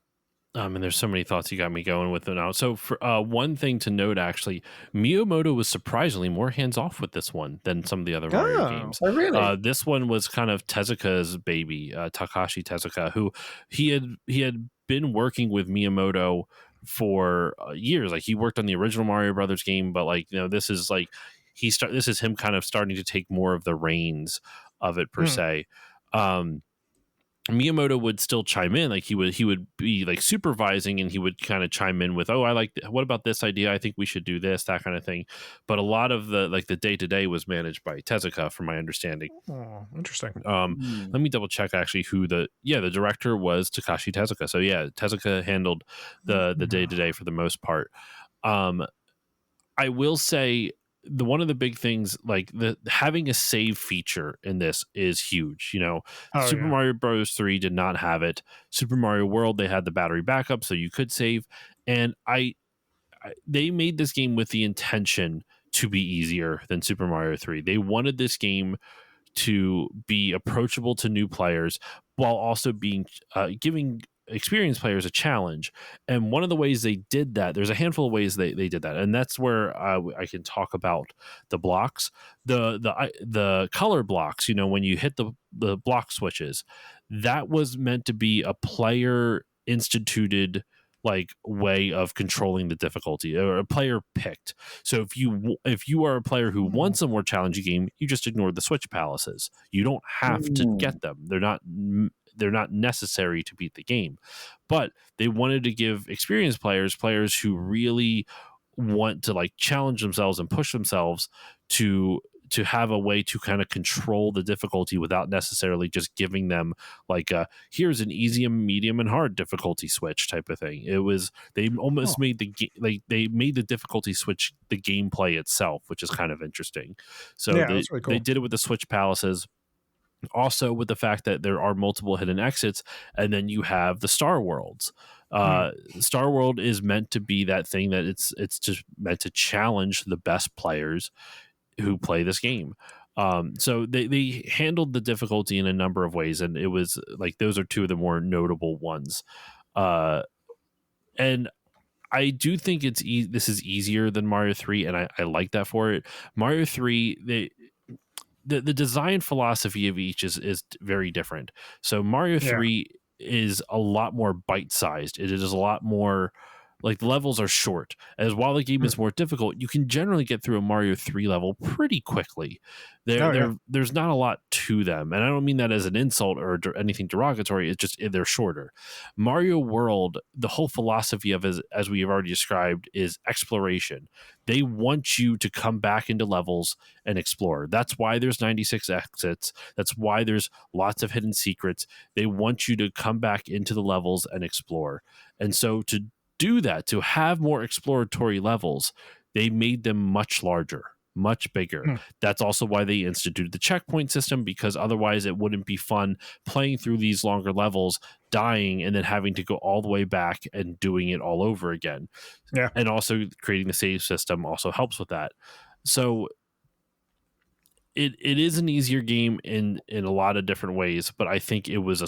And there's so many thoughts you got me going with it now. So for one thing to note, actually, Miyamoto was surprisingly more hands off with this one than some of the other Mario Oh. games. Oh, really? This one was kind of Tezuka's baby, Takashi Tezuka, who he had been working with Miyamoto for years. Like, he worked on the original Mario Brothers game, but like, this is like this is him kind of starting to take more of the reins of it per se. Miyamoto would still chime in, like he would be like supervising, and he would kind of chime in with, "Oh, what about this idea? I think we should do this," that kind of thing. But a lot of the day to day was managed by Tezuka, from my understanding. Oh, interesting. Let me double check actually who the director was. Takashi Tezuka. So yeah, Tezuka handled the day to day for the most part. I will say, one of the big things, like having a save feature in this is huge. Super Mario Bros. 3 did not have it. Super Mario World, they had the battery backup, so you could save. And they made this game with the intention to be easier than Super Mario 3. They wanted this game to be approachable to new players while also being giving experienced players a challenge. And one of the ways they did that, there's a handful of ways they did that, and that's where I can talk about the blocks, the color blocks. When you hit the block switches, that was meant to be a player instituted like way of controlling the difficulty, or a player picked. So if you are a player who wants a more challenging game, you just ignore the switch palaces. You don't have to get them. They're not necessary to beat the game. But they wanted to give experienced players who really want to like challenge themselves and push themselves to have a way to kind of control the difficulty without necessarily just giving them like here's an easy, medium, and hard difficulty switch type of thing. They almost made they made the difficulty switch the gameplay itself, which is kind of interesting. So Yeah, that's really cool. they did it with the switch palaces. Also, with the fact that there are multiple hidden exits, and then you have the Star Worlds. Star World is meant to be that thing that it's just meant to challenge the best players who play this game. So they handled the difficulty in a number of ways, and it was like those are two of the more notable ones. And I do think this is easier than Mario 3, and I like that for it. Mario 3, the design philosophy of each is very different. So Mario 3 is a lot more bite-sized. It is a lot more like the levels are short. As while the game is more difficult, you can generally get through a Mario 3 level pretty quickly. There's not a lot to them. And I don't mean that as an insult or anything derogatory. It's just they're shorter. Mario World, the whole philosophy of it, as we have already described, is exploration. They want you to come back into levels and explore. That's why there's 96 exits. That's why there's lots of hidden secrets. They want you to come back into the levels and explore. And so to do that, to have more exploratory levels, they made them much larger, much bigger. That's also why they instituted the checkpoint system, because otherwise it wouldn't be fun playing through these longer levels, dying, and then having to go all the way back and doing it all over again. Yeah. And also creating the save system also helps with that. So it is an easier game in a lot of different ways, but I think it was a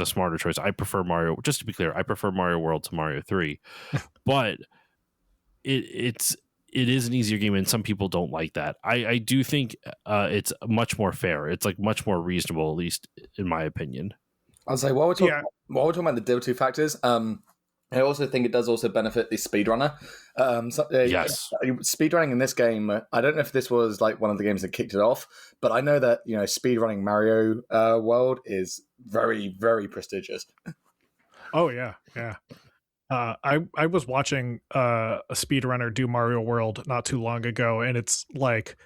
smarter choice. I prefer Mario. Just to be clear, I prefer Mario World to Mario 3, but it is an easier game, and some people don't like that. I do think it's much more fair. It's like much more reasonable, at least in my opinion. I'll say while we're talking about the difficulty factors, I also think it does also benefit the speedrunner. Yes. Speedrunning in this game, I don't know if this was like one of the games that kicked it off, but I know that speedrunning Mario World is very, very prestigious. Oh yeah. I was watching a speedrunner do Mario World not too long ago, and it's like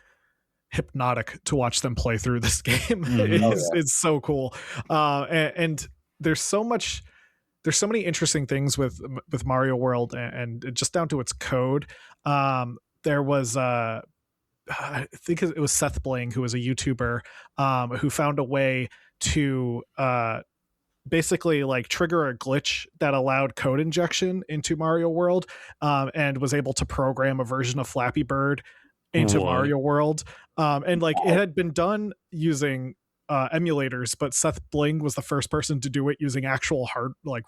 hypnotic to watch them play through this game. Mhm. It's so cool. And there's so many interesting things with Mario World, and just down to its code. There was I think it was Seth Bling, who was a YouTuber, who found a way to basically like trigger a glitch that allowed code injection into Mario World, and was able to program a version of Flappy Bird into What? Mario World. And like it had been done using emulators, but Seth Bling was the first person to do it using actual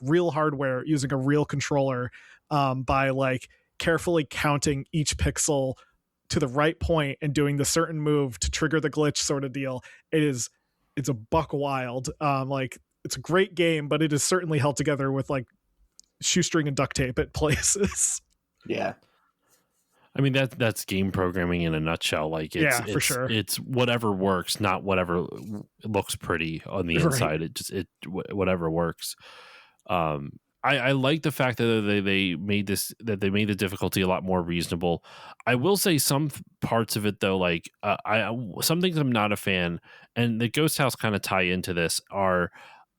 real hardware, using a real controller, by like carefully counting each pixel to the right point and doing the certain move to trigger the glitch, sort of deal. It's a buck wild. Like it's a great game, but it is certainly held together with like shoestring and duct tape at places. Yeah. I mean that's game programming in a nutshell. Like For sure. It's whatever works, not whatever looks pretty on the inside. Right. Whatever works. I like the fact that they made the difficulty a lot more reasonable. I will say some parts of it though, like some things I'm not a fan, and the Ghost House kind of tie into this.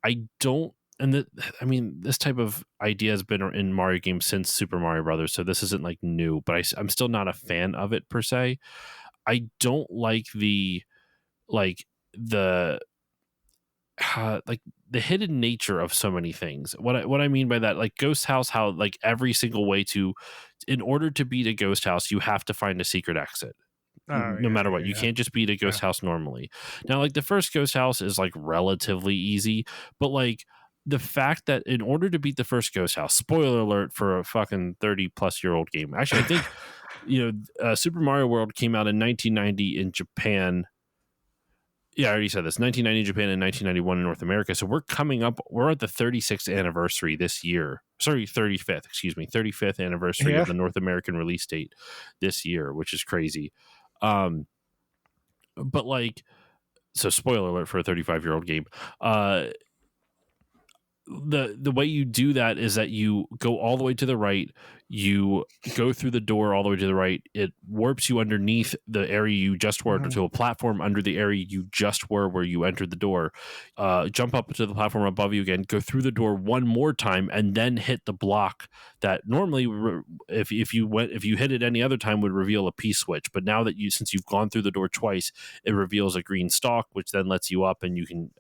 I don't, and I mean this type of idea has been in Mario games since Super Mario Brothers, so this isn't like new. But I'm still not a fan of it per se. I don't like the like the hidden nature of so many things. What I mean by that, like Ghost House, how like every single way in order to beat a Ghost House, you have to find a secret exit. No matter what, you can't just beat a Ghost House normally. Now, like the first Ghost House is like relatively easy, but like the fact that in order to beat the first Ghost House, spoiler alert for a fucking 30-plus-year-old game. Actually, I think Super Mario World came out in 1990 in Japan. Yeah, I already said this. 1990 in Japan and 1991 in North America. So we're at the 36th anniversary this year. Sorry, 35th anniversary of the North American release date this year, which is crazy. But like, so spoiler alert for a 35-year-old game. The way you do that is that you go all the way to the right, you go through the door all the way to the right, it warps you underneath the area you just were to a platform under the area you just were where you entered the door, jump up to the platform above you again, go through the door one more time, and then hit the block that normally if you hit it any other time would reveal a P switch, but now that since you've gone through the door twice, it reveals a green stalk, which then lets you up and you can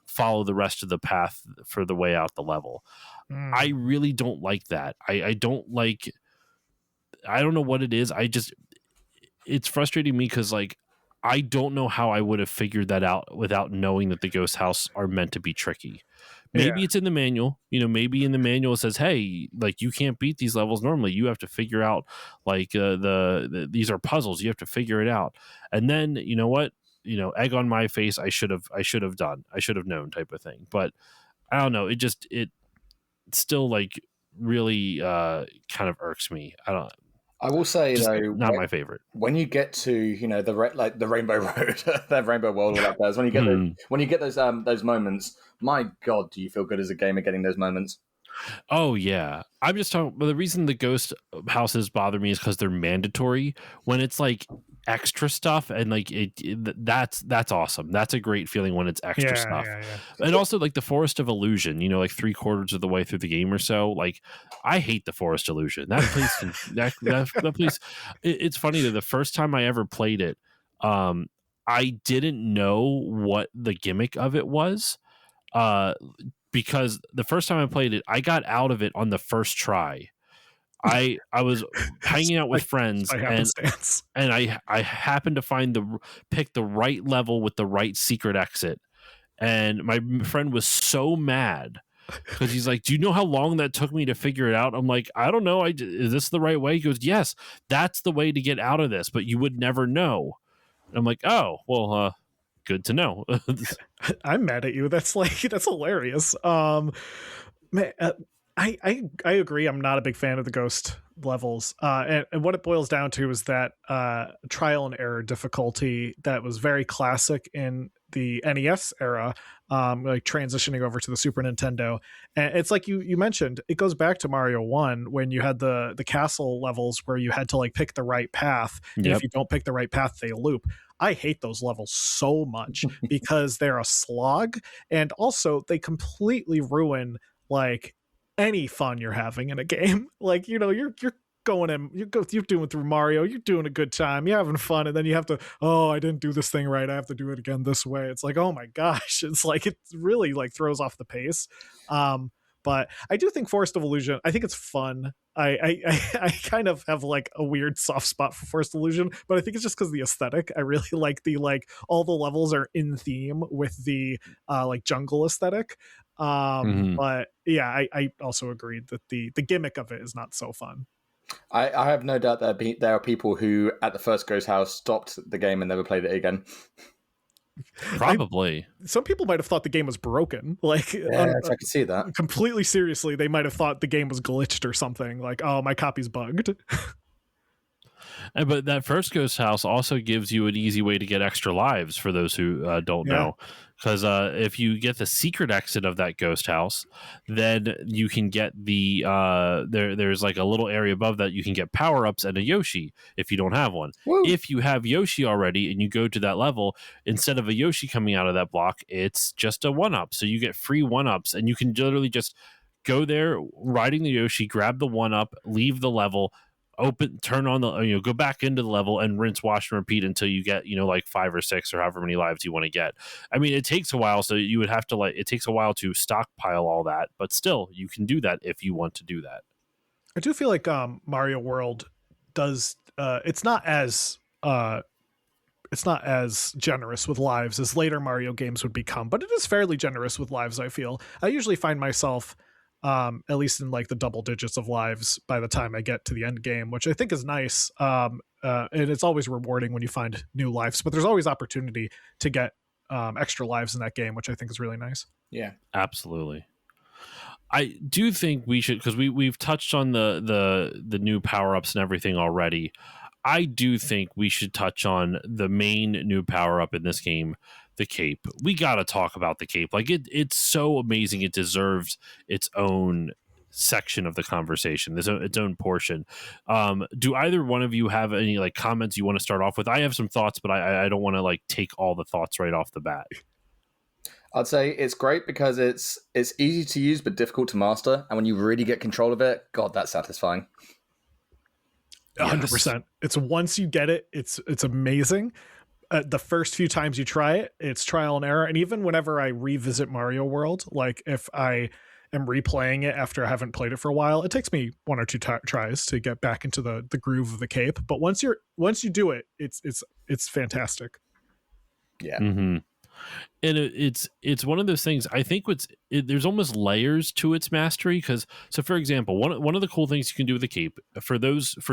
follow the rest of the path for the way out the level. I really don't like that. I don't know what it is. It's frustrating me because like I don't know how I would have figured that out without knowing that the Ghost House are meant to be tricky. Maybe it's in the manual, maybe in the manual it says, hey, like you can't beat these levels normally. You have to figure out like these are puzzles. You have to figure it out. And then, you know what? Egg on my face. I should have known type of thing. But I don't know. It still like really kind of irks me. I will say though, not my favorite. When you get to the Rainbow Road, that Rainbow World, all that does. When you get those moments, my God, do you feel good as a gamer getting those moments? Oh yeah, I'm just talking. But the reason the Ghost Houses bother me is because they're mandatory. When it's like extra stuff and like that's awesome. That's a great feeling when it's extra stuff. And also like the Forest of Illusion, like 3/4 of the way through the game or so. Like I hate the Forest Illusion. That place that place. It's funny that the first time I ever played it, I didn't know what the gimmick of it was. Because the first time I played it, I got out of it on the first try. I was hanging out with friends and I happened to pick the right level with the right secret exit. And my friend was so mad because he's like, do you know how long that took me to figure it out? I'm like, I don't know. Is this the right way? He goes, yes, that's the way to get out of this, but you would never know. And I'm like, oh, well, good to know. I'm mad at you. That's hilarious. Man, I agree. I'm not a big fan of the ghost levels. And what it boils down to is that trial and error difficulty that was very classic in the NES era, like transitioning over to the Super Nintendo. And it's like you mentioned, it goes back to Mario 1 when you had the castle levels where you had to like pick the right path. And if you don't pick the right path, they loop. I hate those levels so much because they're a slog, and also they completely ruin like any fun you're having in a game. Like, you're going in, you're doing through Mario, you're doing a good time, you're having fun, and then you have to, oh, I didn't do this thing right, I have to do it again this way. It's like, oh my gosh, it's like, it really like throws off the pace. But I do think Forest of Illusion, I think it's fun. I kind of have like a weird soft spot for Forest Illusion, but I think it's just because the aesthetic. I really like the like all the levels are in theme with the like jungle aesthetic. Mhm. But yeah, I also agreed that the gimmick of it is not so fun. I have no doubt there are people who, at the first Ghost House, stopped the game and never played it again. Probably. Some people might have thought the game was broken. Like, Yeah, I can see that. completely seriously, they might have thought the game was glitched or something. Like, oh, my copy's bugged. But that first ghost house also gives you an easy way to get extra lives for those who don't Yeah. know. Because if you get the secret exit of that ghost house, then you can get the there's like a little area above that you can get power ups and a Yoshi if you don't have one. Woo. If you have Yoshi already and you go to that level, instead of a Yoshi coming out of that block, it's just a 1-up. So you get free 1-ups, and you can literally just go there riding the Yoshi, grab the 1-up, leave the level, turn on the go back into the level and rinse, wash, and repeat until you get like 5 or 6 or however many lives you want to get. I mean, it takes a while, so you would have to it takes a while to stockpile all that, but still you can do that if you want to do that. I do feel like Mario World does it's not as generous with lives as later Mario games would become, but it is fairly generous with lives. I feel I usually find myself at least in like the double digits of lives by the time I get to the end game, which I think is nice. And it's always rewarding when you find new lives, but there's always opportunity to get extra lives in that game, which I think is really nice. Yeah, absolutely. I do think we should, because we've touched on the new power-ups and everything already. I do think we should touch on the main new power-up in this game, the cape. We got to talk about the cape. Like it's so amazing. It deserves its own section of the conversation, its own portion. Do either one of you have any like comments you want to start off with? I have some thoughts, but I don't want to like take all the thoughts right off the bat. I'd say it's great because it's easy to use but difficult to master, and when you really get control of it, God, that's satisfying. 100%. It's once you get it, it's amazing. The first few times you try it, it's trial and error. And even whenever I revisit Mario World, like if I am replaying it after I haven't played it for a while, it takes me 1 or 2 tries to get back into the groove of the cape. But once you do it, it's fantastic. Yeah. Mm-hmm. And it's one of those things. I think there's almost layers to its mastery. Because so, for example, one of the cool things you can do with the cape for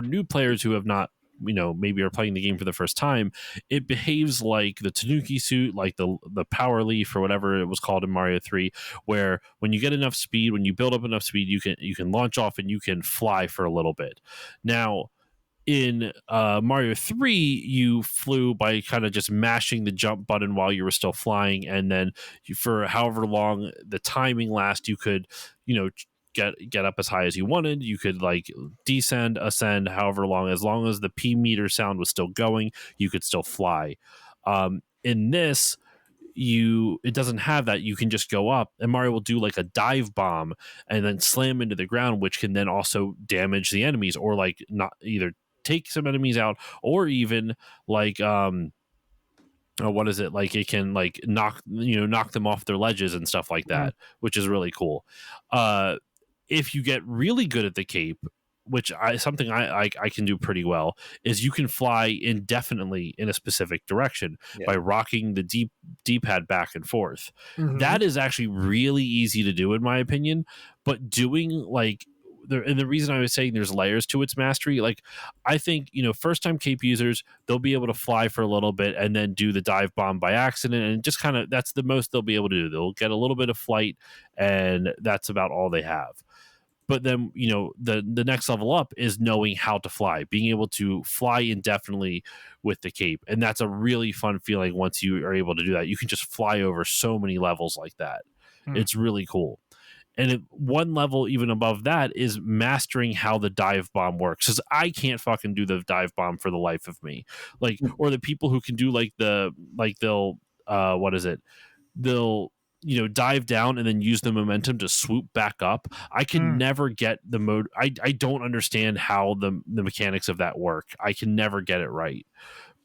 new players who have not, maybe are playing the game for the first time, it behaves like the Tanuki suit, like the power leaf or whatever it was called in Mario 3, where when you get enough speed, when you build up enough speed, you can launch off and you can fly for a little bit. Now, in Mario 3, you flew by kind of just mashing the jump button while you were still flying, and then for however long the timing lasts, you could, get up as high as you wanted. You could like descend, ascend, however long, as the P meter sound was still going, you could still fly. In this, it doesn't have that. You can just go up, and Mario will do like a dive bomb and then slam into the ground, which can then also damage the enemies, or like not either take some enemies out, or even like what is it, like it can like knock them off their ledges and stuff like that, which is really cool. If you get really good at the cape, which something I can do pretty well, is you can fly indefinitely in a specific direction by rocking the D-pad back and forth. Mm-hmm. That is actually really easy to do, in my opinion. But doing like the reason I was saying there's layers to its mastery, like I think first time cape users, they'll be able to fly for a little bit and then do the dive bomb by accident, and just kind of that's the most they'll be able to do. They'll get a little bit of flight, and that's about all they have. But then, the next level up is knowing how to fly, being able to fly indefinitely with the cape. And that's a really fun feeling once you are able to do that. You can just fly over so many levels like that. It's really cool. And one level even above that is mastering how the dive bomb works. Because I can't fucking do the dive bomb for the life of me. Like, or the people who can do they'll what is it? They'll dive down and then use the momentum to swoop back up. I can never get the mode. I don't understand how the mechanics of that work. I can never get it right.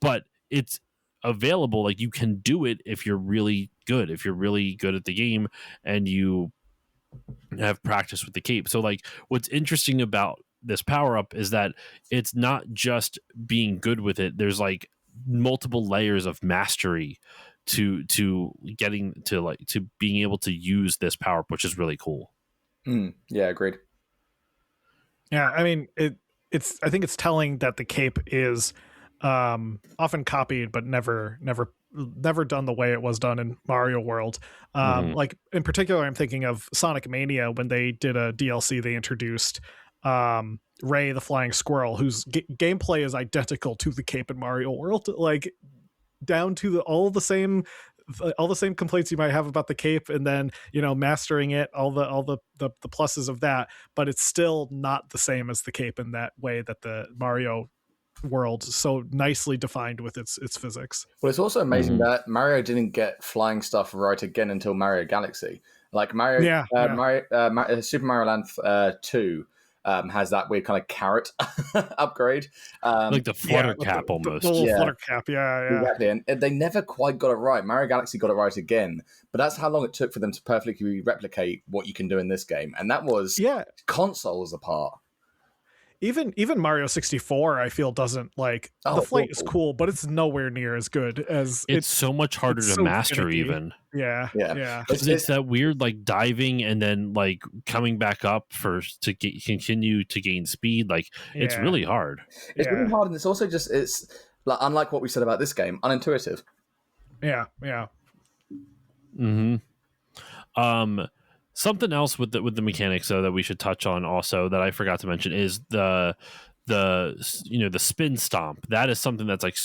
But it's available. Like, you can do it if you're really good. If you're really good at the game and you have practice with the cape. So like, what's interesting about this power up is that it's not just being good with it. There's like multiple layers of mastery to getting to being able to use this power up, which is really cool. Yeah, agreed. Yeah, I mean, I think it's telling that the cape is often copied but never done the way it was done in Mario World. Like in particular, I'm thinking of Sonic Mania when they did a DLC. They introduced Ray the Flying Squirrel, whose gameplay is identical to the cape in Mario World, like down to all the same complaints you might have about the cape, and then mastering it, all the pluses of that, but it's still not the same as the cape in that way that the Mario world so nicely defined with its physics. Well, it's also amazing that Mario didn't get flying stuff right again until Mario Galaxy. Like Mario, Super Mario Land 2 has that weird kind of carrot upgrade, like the flutter cap almost. The little flutter cap, exactly. And they never quite got it right. Mario Galaxy got it right again, but that's how long it took for them to perfectly replicate what you can do in this game, and that was consoles apart. Even Mario 64, I feel, doesn't like the flight is cool, but it's nowhere near as good as it's so much harder to master finicky. Even yeah because it's that weird like diving and then like coming back up to continue to gain speed. Like it's really hard. It's really hard, and it's also just it's like, unlike what we said about this game, unintuitive. Something else with the mechanics though that we should touch on also that I forgot to mention is the spin stomp. That is something that's like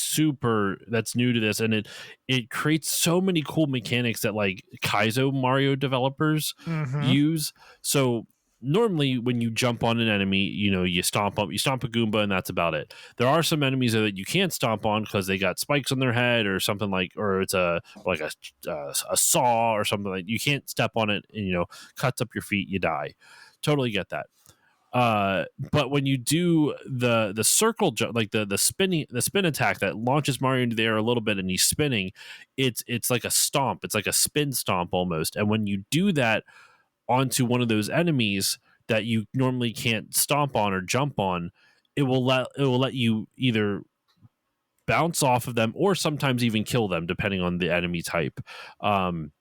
that's new to this, and it creates so many cool mechanics that like Kaizo Mario developers use. So normally when you jump on an enemy, you stomp a Goomba and that's about it. There are some enemies that you can't stomp on because they got spikes on their head or something, or it's a saw or something. Like you can't step on it and cuts up your feet, you die. Totally get that. But when you do the circle jump, like the spin attack that launches Mario into the air a little bit and he's spinning, it's like a stomp. It's like a spin stomp almost. And when you do that onto one of those enemies that you normally can't stomp on or jump on, it will let you either bounce off of them or sometimes even kill them depending on the enemy type. And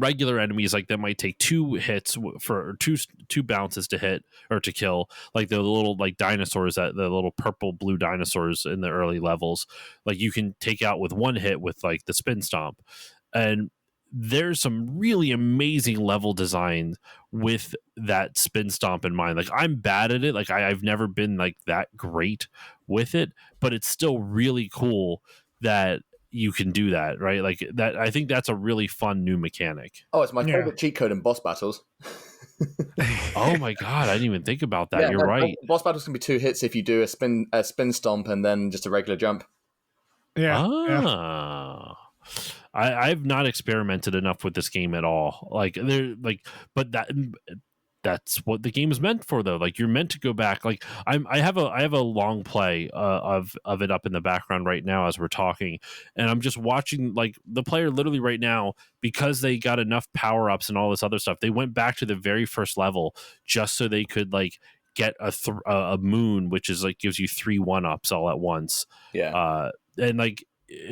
regular enemies like that might take 2 hits for two bounces to hit or to kill, like the little like dinosaurs, the little purple blue dinosaurs in the early levels, like you can take out with 1 hit with like the spin stomp. And there's some really amazing level design with that spin stomp in mind. Like I'm bad at it. Like I've never been like that great with it, but it's still really cool that you can do that, right? Like that. I think that's a really fun new mechanic. Oh, it's my favorite cheat code in boss battles. Oh my god, I didn't even think about that. You're right. Boss battles can be 2 hits if you do a spin stomp and then just a regular jump. I've not experimented enough with this game at all. But that's what the game is meant for, though. Like you're meant to go back. Like I have a long play of it up in the background right now as we're talking, and I'm just watching like the player literally right now, because they got enough power ups and all this other stuff. They went back to the very first level just so they could like get a moon, which is like gives you 3 1-ups all at once. And like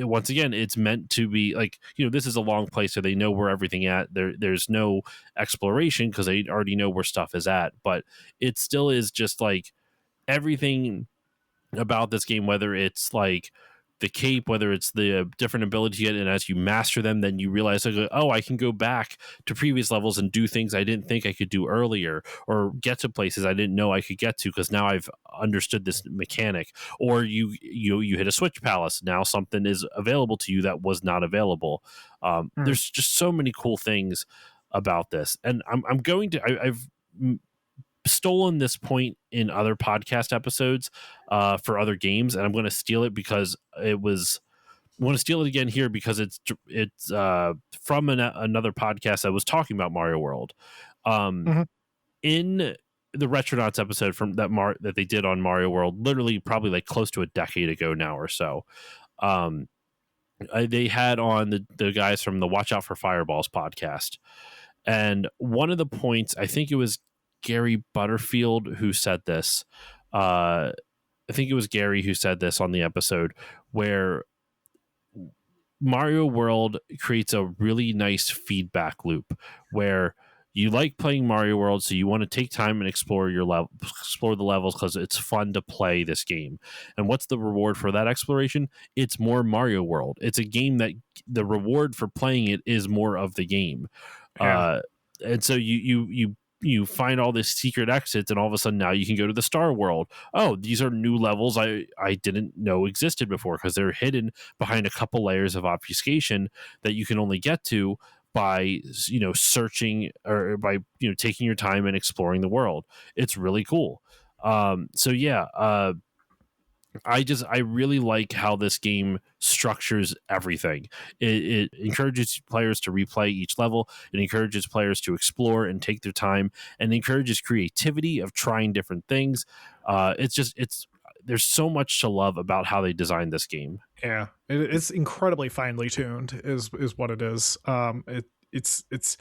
once again, it's meant to be like, this is a long play, so they know where everything at. There's no exploration because they already know where stuff is at, but it still is just like everything about this game, whether it's like the cape, whether it's the different ability, and as you master them, then you realize, like, oh, I can go back to previous levels and do things I didn't think I could do earlier, or get to places I didn't know I could get to because now I've understood this mechanic. Or you hit a switch palace, now something is available to you that was not available. There's just so many cool things about this, and I'm going to I've stolen this point in other podcast episodes for other games, and I'm going to steal it because it was. I want to steal it again here because it's from another podcast that was talking about Mario World. Mhm. In the Retronauts episode from that they did on Mario World, literally probably like close to a decade ago now or so. They had on the guys from the Watch Out for Fireballs podcast, and one of the points, I think it was Gary Butterfield who said this. I think it was Gary who said this on the episode where Mario World creates a really nice feedback loop where you like playing Mario World, so you want to take time and explore the levels because it's fun to play this game. And what's the reward for that exploration? It's more Mario World. It's a game that the reward for playing it is more of the game. Yeah. And so you find all these secret exits, and all of a sudden now you can go to the Star World. Oh, these are new levels I didn't know existed before because they're hidden behind a couple layers of obfuscation that you can only get to by searching or by taking your time and exploring the world. It's really cool. So yeah, I really like how this game structures everything. It encourages players to replay each level. It encourages players to explore and take their time, and encourages creativity of trying different things. It's there's so much to love about how they designed this game. Yeah, it's incredibly finely tuned, is what it is. It's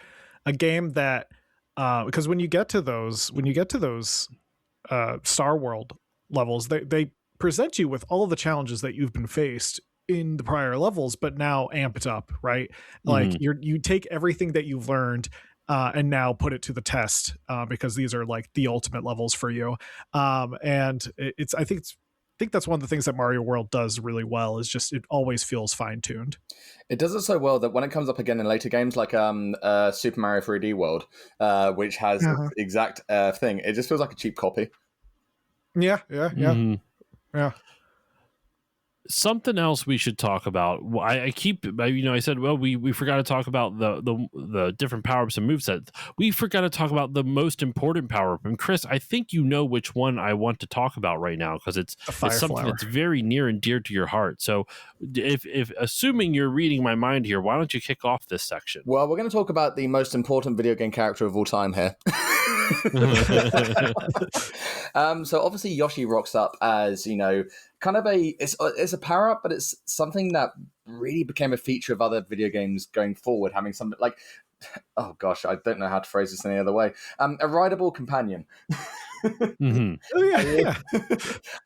a game that because when you get to those Star World levels, they present you with all of the challenges that you've been faced in the prior levels, but now amp it up, right? Like you take everything that you've learned. And now put it to the test because these are like the ultimate levels for you. And I think that's one of the things that Mario World does really well is just it always feels fine tuned. It does it so well that when it comes up again in later games like Super Mario 3D World, which has the exact thing, it just feels like a cheap copy. Yeah. Something else we should talk about. I said, well, we forgot to talk about the different power-ups and movesets. We forgot to talk about the most important power-up. And Chris, I think you know which one I want to talk about right now because it's something that's very near and dear to your heart. So if assuming you're reading my mind here, why don't you kick off this section? Well, we're going to talk about the most important video game character of all time here. So obviously Yoshi rocks up as, kind of it's a power up, but it's something that really became a feature of other video games going forward, having something like, oh gosh, I don't know how to phrase this any other way. A rideable companion. Oh, yeah.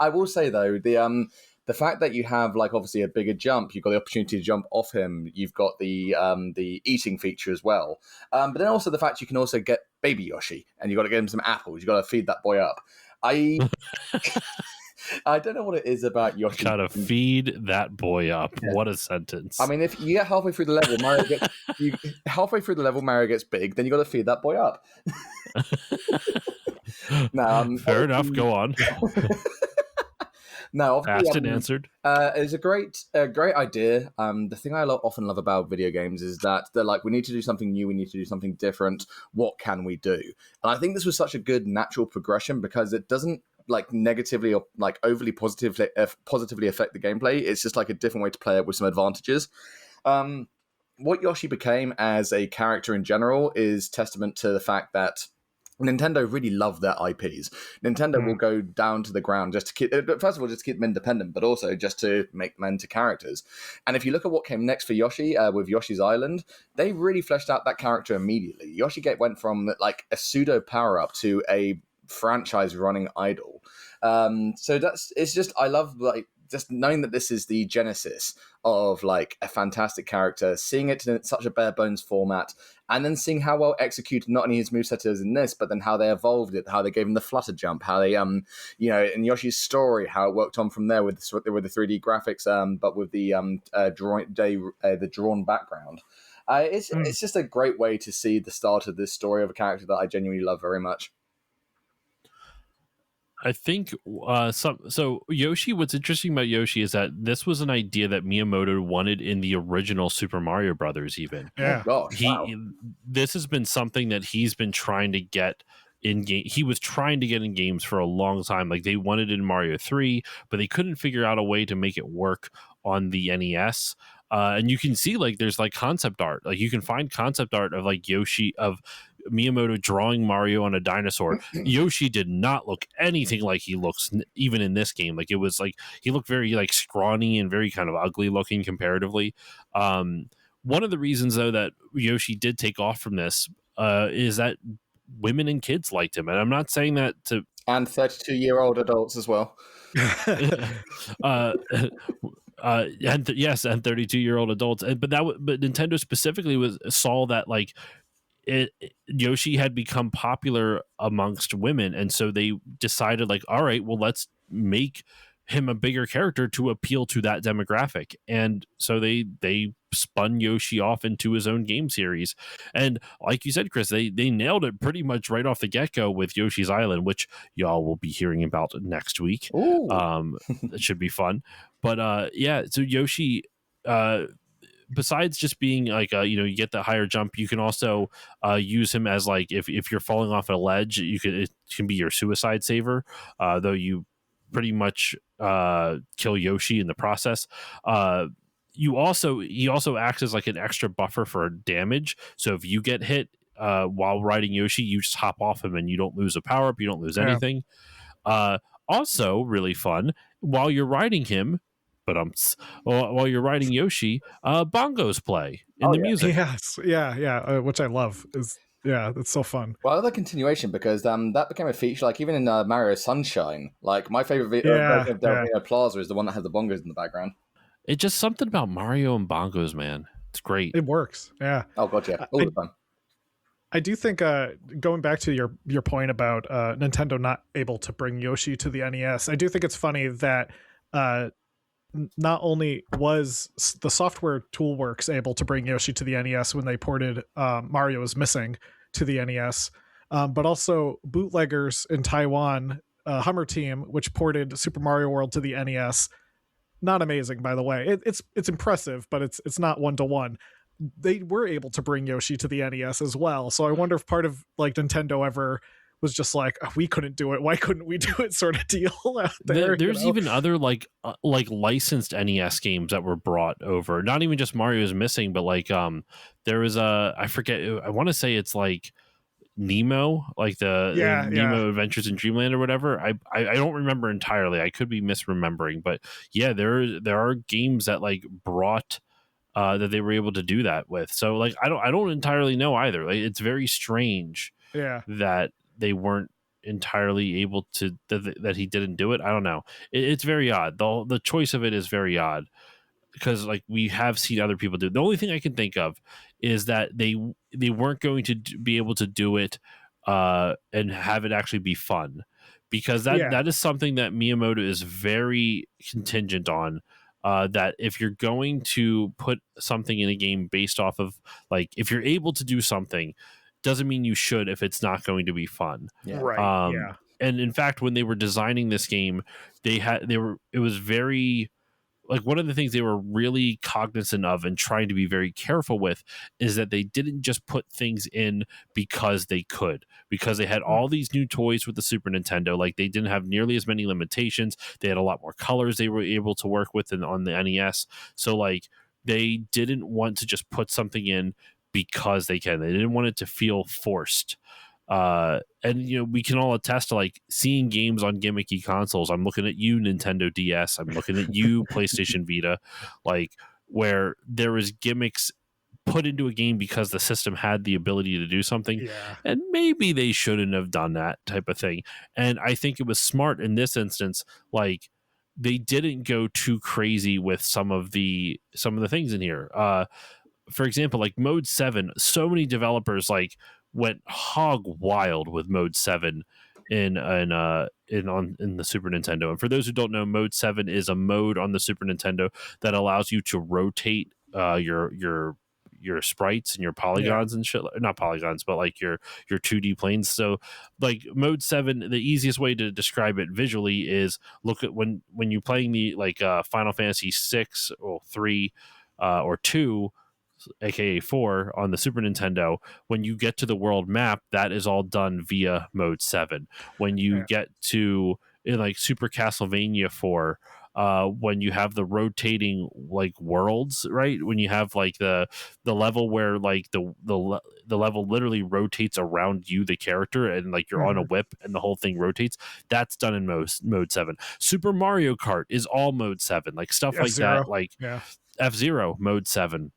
I will say though, the fact that you have like obviously a bigger jump, you've got the opportunity to jump off him. You've got the eating feature as well, but then also the fact you can also get baby Yoshi, and you've got to get him some apples. You've got to feed that boy up. I don't know what it is about Yoshi. Gotta feed that boy up. Yeah. What a sentence. I mean, if you get halfway through the level, Mario gets big, then you got to feed that boy up. Fair enough. Go on. No, asked and answered. It's a great idea. The thing I often love about video games is that they're like, we need to do something new, we need to do something different. What can we do? And I think this was such a good natural progression because it doesn't like negatively or like overly positively affect the gameplay. It's just like a different way to play it with some advantages. What Yoshi became as a character in general is testament to the fact that Nintendo really love their IPs. Nintendo will go down to the ground just to keep, first of all, just to keep them independent, but also just to make them into characters. And if you look at what came next for Yoshi with Yoshi's Island, they really fleshed out that character immediately. Yoshi went from like a pseudo power-up to a franchise running idol. So it's just, I love like just knowing that this is the genesis of like a fantastic character, seeing it in such a bare bones format, and then seeing how well executed not only his moveset is in this, but then how they evolved it, how they gave him the flutter jump, how they in Yoshi's story, how it worked on from there with the 3D graphics, but with the drawn background. It's just a great way to see the start of this story of a character that I genuinely love very much. I think so Yoshi, what's interesting about Yoshi is that this was an idea that Miyamoto wanted in the original Super Mario Brothers even. Oh Yeah. gosh, wow. This has been something that he's been trying to get in game. He was trying to get in games for a long time. Like they wanted it in Mario 3, but they couldn't figure out a way to make it work on the NES. And you can see like there's like concept art. Like you can find concept art of like Yoshi of Miyamoto drawing Mario on a dinosaur. Yoshi did not look anything like he looks even in this game. Like it was like he looked very like scrawny and very kind of ugly looking comparatively. One of the reasons though that Yoshi did take off from this is that women and kids liked him, and I'm not saying that to And 32-year-old adults as well. uh, yes, and 32-year-old adults, but but Nintendo specifically saw that like Yoshi had become popular amongst women, and so they decided like, all right, well, let's make him a bigger character to appeal to that demographic, and so they spun Yoshi off into his own game series. And like you said, Chris, they nailed it pretty much right off the get-go with Yoshi's Island, which y'all will be hearing about next week. Ooh. It should be fun. But yeah, so Yoshi, besides just being like you get the higher jump, you can also use him as like if you're falling off a ledge, it can be your suicide saver, though you pretty much kill Yoshi in the process. He also acts as like an extra buffer for damage, so if you get hit while riding Yoshi, you just hop off him and you don't lose a power-up, you don't lose anything. Also really fun, while you're riding him, but while you're riding Yoshi, bongos play in the music. Yes. Yeah. Which I love. It's so fun. Well, the continuation, because that became a feature, like even in Mario Sunshine. Like my favorite version of Delfino Plaza is the one that has the bongos in the background. It's just something about Mario and bongos, man. It's great. It works. Yeah. Oh god, yeah, all the time. I do think going back to your point about Nintendo not able to bring Yoshi to the NES, I do think it's funny that not only was the software Toolworks able to bring Yoshi to the NES when they ported Mario is Missing to the NES, but also bootleggers in Taiwan, Hummer Team, which ported Super Mario World to the NES. Not amazing, by the way. It's impressive, but it's not one-to-one. They were able to bring Yoshi to the NES as well. So I wonder if part of like Nintendo ever was just like, oh, we couldn't do it, why couldn't we do it, sort of deal out there. There's even other like licensed NES games that were brought over. Not even just Mario is Missing, but like there was I forget. I want to say it's like Nemo, like the Nemo Adventures in Dreamland or whatever. I don't remember entirely. I could be misremembering, but yeah, there are games that like brought. That they were able to do that with. So like I don't entirely know either. Like it's very strange that they weren't entirely able to that he didn't do it. I don't know. It's very odd. The choice of it is very odd because like we have seen other people do it. The only thing I can think of is that they weren't going to be able to do it and have it actually be fun, because that is something that Miyamoto is very contingent on. That if you're going to put something in a game based off of like if you're able to do something, doesn't mean you should if it's not going to be fun. Yeah. Right. And in fact, when they were designing this game, it was very like one of the things they were really cognizant of and trying to be very careful with is that they didn't just put things in because they could, because they had all these new toys with the Super Nintendo. Like they didn't have nearly as many limitations. They had a lot more colors they were able to work with on the NES. So like they didn't want to just put something in because they can. They didn't want it to feel forced. And we can all attest to like seeing games on gimmicky consoles. I'm looking at you, Nintendo DS. I'm looking at you, PlayStation Vita, like where there was gimmicks put into a game because the system had the ability to do something, and maybe they shouldn't have done that type of thing. And I think it was smart in this instance. Like they didn't go too crazy with some of the things in here. For example, like Mode 7, so many developers like went hog wild with Mode 7 in the Super Nintendo. And for those who don't know, Mode 7 is a mode on the Super Nintendo that allows you to rotate your your sprites and your polygons and shit, not polygons, but like your 2D planes. So like mode 7, the easiest way to describe it visually is look at when you're playing the like Final Fantasy 6 or 3 or 2, aka 4 on the Super Nintendo. When you get to the world map, that is all done via mode 7. When you get to in like Super Castlevania 4, when you have the rotating like worlds, right? When you have like the level where like the level literally rotates around you, the character, and like you're on a whip and the whole thing rotates. That's done in mode 7. Super Mario Kart is all mode 7, like stuff like that, like F-Zero mode 7.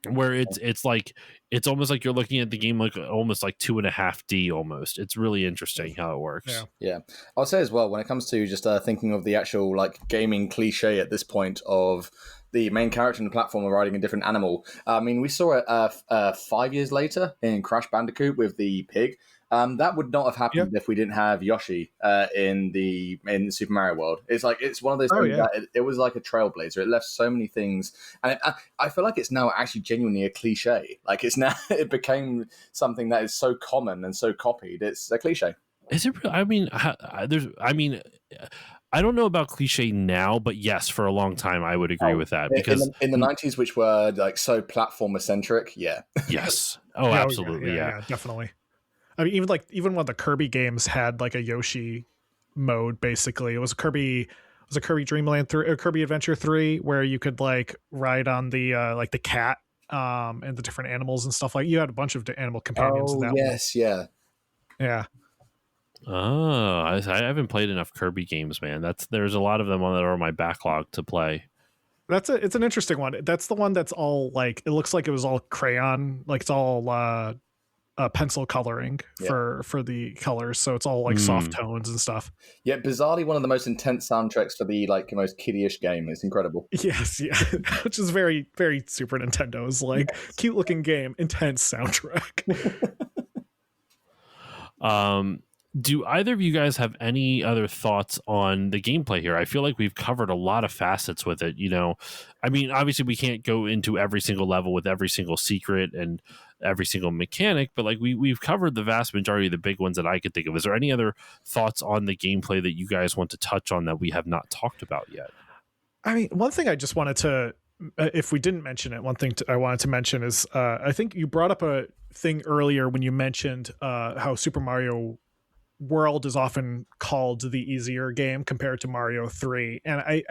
Where it's like it's almost like you're looking at the game like almost like 2.5D almost. It's really interesting how it works. Yeah. I'll say as well, when it comes to just thinking of the actual like gaming cliche at this point of the main character and the platformer riding a different animal. I mean, we saw it 5 years later in Crash Bandicoot with the pig. That would not have happened if we didn't have Yoshi in Super Mario World. It's like it's one of those things that it was like a trailblazer. It left so many things, and I feel like it's now actually genuinely a cliche. Like it's now it became something that is so common and so copied. It's a cliche. Is it? I mean, I don't know about cliche now, but yes, for a long time I would agree with that because in the 90s, which were like so platformer centric, yes, absolutely, yeah, definitely. I mean, even when the Kirby games had like a Yoshi mode, basically, it was a Kirby Dreamland 3 or Kirby Adventure 3, where you could like ride on the like the cat and the different animals and stuff. Like you had a bunch of animal companions in that one. Yeah. Oh, I haven't played enough Kirby games, man. There's a lot of them that are on my backlog to play. It's an interesting one. That's the one that's all like it looks like it was all crayon, like it's all pencil coloring for the colors, so it's all like soft tones and stuff. Yeah, bizarrely one of the most intense soundtracks for the like most kiddie-ish game. It's incredible. Yes, which is very, very Super Nintendo's like cute looking game, intense soundtrack. Do either of you guys have any other thoughts on the gameplay here? I feel like we've covered a lot of facets with it. You know, I mean, obviously we can't go into every single level with every single secret and every single mechanic, but like we've covered the vast majority of the big ones that I could think of. Is there any other thoughts on the gameplay that you guys want to touch on that we have not talked about yet? I mean, one thing I just wanted to, if we didn't mention it, one thing I wanted to mention is I think you brought up a thing earlier when you mentioned how Super Mario World is often called the easier game compared to Mario 3. And I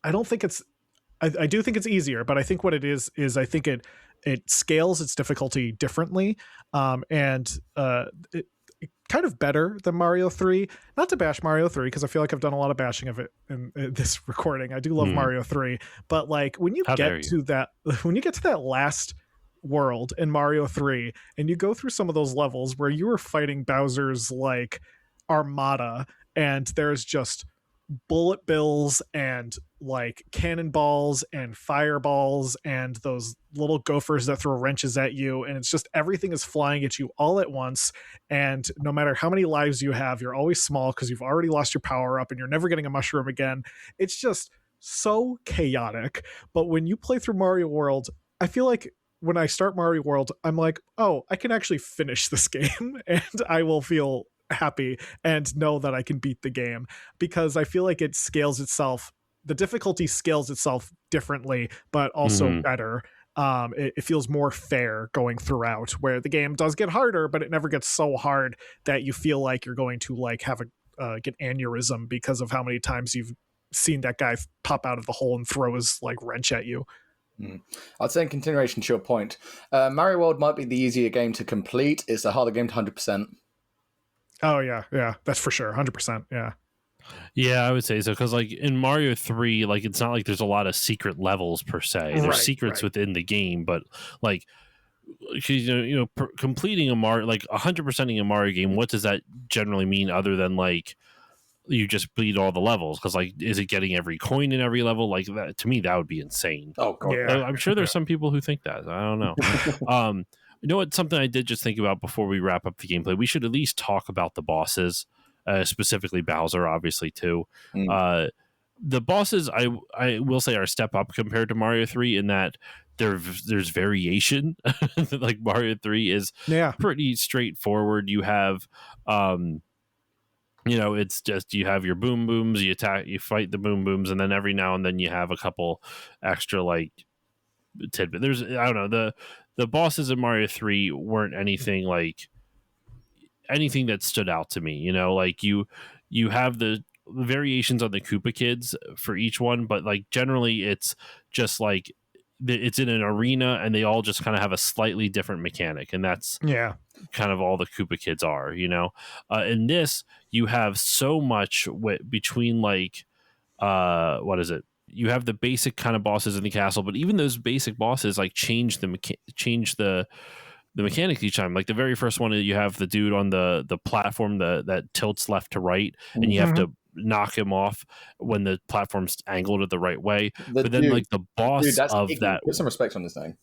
do think it's easier, but I think what it is I think it scales its difficulty differently. And it kind of better than Mario 3. Not to bash Mario 3, because I feel like I've done a lot of bashing of it in this recording. I do love Mario 3, but like when you get to that last world in Mario 3 and you go through some of those levels where you are fighting Bowser's like armada and there's just bullet bills and like cannonballs and fireballs and those little gophers that throw wrenches at you, and it's just everything is flying at you all at once, and no matter how many lives you have, you're always small because you've already lost your power up and you're never getting a mushroom again. It's just so chaotic. But when you play through Mario World, I feel like when I start Mario World, I'm like, oh, I can actually finish this game and I will feel happy and know that I can beat the game, because I feel like it scales itself. The difficulty scales itself differently, but also better. It feels more fair going throughout, where the game does get harder, but it never gets so hard that you feel like you're going to like have get aneurysm because of how many times you've seen that guy pop out of the hole and throw his like wrench at you. I'd say in continuation to your point, Mario World might be the easier game to complete. It's the harder game to 100%. Oh yeah, that's for sure, 100%. Yeah, I would say so, because like in Mario 3, like it's not like there's a lot of secret levels per se. There's secrets within the game, but like completing a Mario, like 100%ing a Mario game, what does that generally mean other than like you just beat all the levels? Because like, is it getting every coin in every level? Like that, to me, that would be insane. Oh god, I'm sure there's some people who think that. I don't know. You know what? Something I did just think about before we wrap up the gameplay. We should at least talk about the bosses, specifically Bowser, obviously too. the bosses I will say are a step up compared to Mario 3 in that there's variation. Like Mario 3 is Yeah. pretty straightforward. You have it's just you have your boom booms, you fight the boom booms, and then every now and then you have a couple extra like tidbit. There's I don't know, the bosses in Mario 3 weren't anything that stood out to me. Like you have the variations on the Koopa Kids for each one, but like generally it's just like it's in an arena and they all just kind of have a slightly different mechanic, and that's Yeah. kind of all the Koopa Kids are. In this you have so much between like what is it, you have the basic kind of bosses in the castle, but even those basic bosses like change the mechanics each time. Like the very first one, you have the dude on the platform that tilts left to right, and you have to knock him off when the platform's angled the right way. But then like the boss that's of Iggy. that, Put some respect on his name.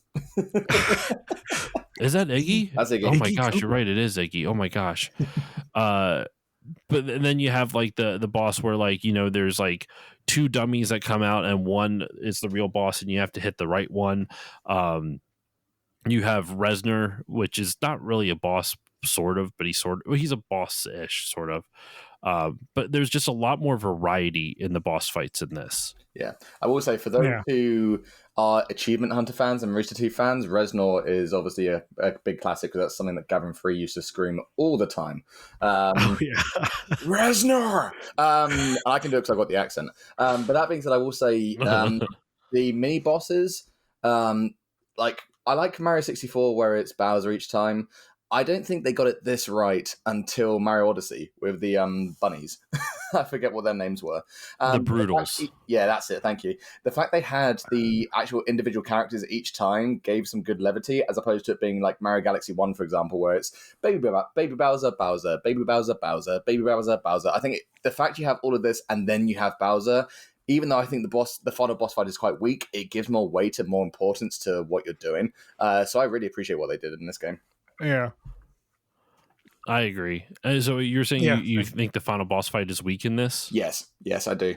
is that Iggy? That's Iggy. Oh my Iggy gosh, Koopa. you're right, it is Iggy. Oh my gosh. But then you have like the boss where like there's like two dummies that come out and one is the real boss and you have to hit the right one. You have Reznor, which is not really a boss, sort of, but he's a boss-ish sort of. But there's just a lot more variety in the boss fights in this. Yeah, I will say for those who are Achievement Hunter fans and Rooster Teeth fans, Reznor is obviously a big classic because that's something that Gavin Free used to scream all the time. Reznor! I can do it because I got the accent. But that being said, I will say the mini bosses, like I like Mario 64 where it's Bowser each time. I don't think they got it this right until Mario Odyssey with the bunnies. I forget what their names were. The Brutals. Yeah, that's it. Thank you. The fact they had the actual individual characters each time gave some good levity, as opposed to it being like Mario Galaxy 1, for example, where it's Baby Bowser, Bowser, Baby Bowser, Bowser, Baby Bowser, Bowser. I think the fact you have all of this and then you have Bowser, even though I think the final boss fight is quite weak, it gives more weight and more importance to what you're doing. So I really appreciate what they did in this game. Yeah. I agree. So you're saying you think the final boss fight is weak in this? Yes, I do.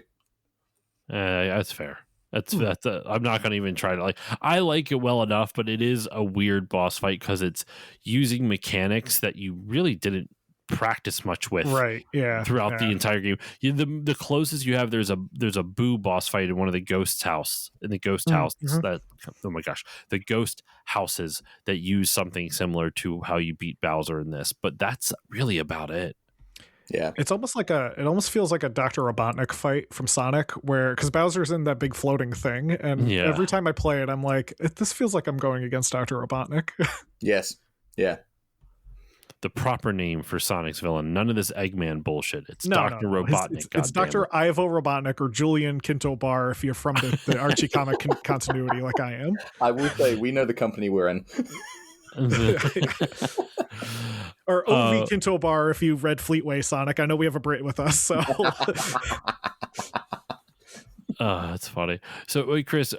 That's fair. That's I'm not going to even try to I like it well enough, but it is a weird boss fight because it's using mechanics that you really didn't practice much with throughout the entire game. The closest you have, there's a Boo boss fight in one of the ghost house that oh my gosh, the ghost houses that use something similar to how you beat Bowser in this, but that's really about it. Yeah, it almost feels like a Dr. Robotnik fight from Sonic, where because Bowser's in that big floating thing, and every time I play it, I'm like, this feels like I'm going against Dr. Robotnik. Yes, yeah. The proper name for Sonic's villain. None of this Eggman bullshit. It's Dr. Robotnik. It's Dr. Ivo Robotnik or Julian Kinto Bar if you're from the Archie comic continuity like I am. I will say, we know the company we're in. Or OV Kinto Bar if you read Fleetway Sonic. I know we have a Brit with us, so... That's funny. So, wait, Chris,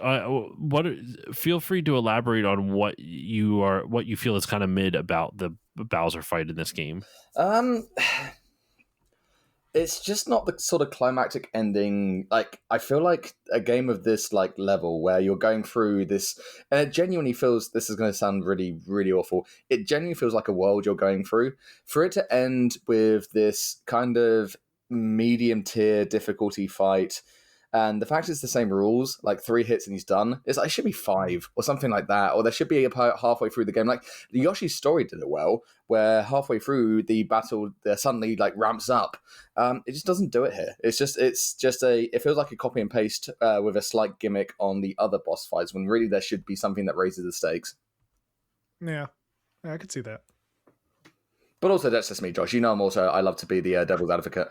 feel free to elaborate on what you feel is kind of mid about the Bowser fight in this game. It's just not the sort of climactic ending. Like, I feel like a game of this like level where you're going through this, and it genuinely feels, this is going to sound really, really awful. It genuinely feels like a world you're going through. For it to end with this kind of medium tier difficulty fight, and the fact it's the same rules, like 3 hits and he's done, it's like, it should be 5 or something like that. Or there should be a part halfway through the game. Like, the Yoshi's Story did it well, where halfway through the battle, suddenly like ramps up. It just doesn't do it here. It feels like a copy and paste with a slight gimmick on the other boss fights, when really there should be something that raises the stakes. Yeah, I could see that. But also, that's just me, Josh. I love to be the devil's advocate.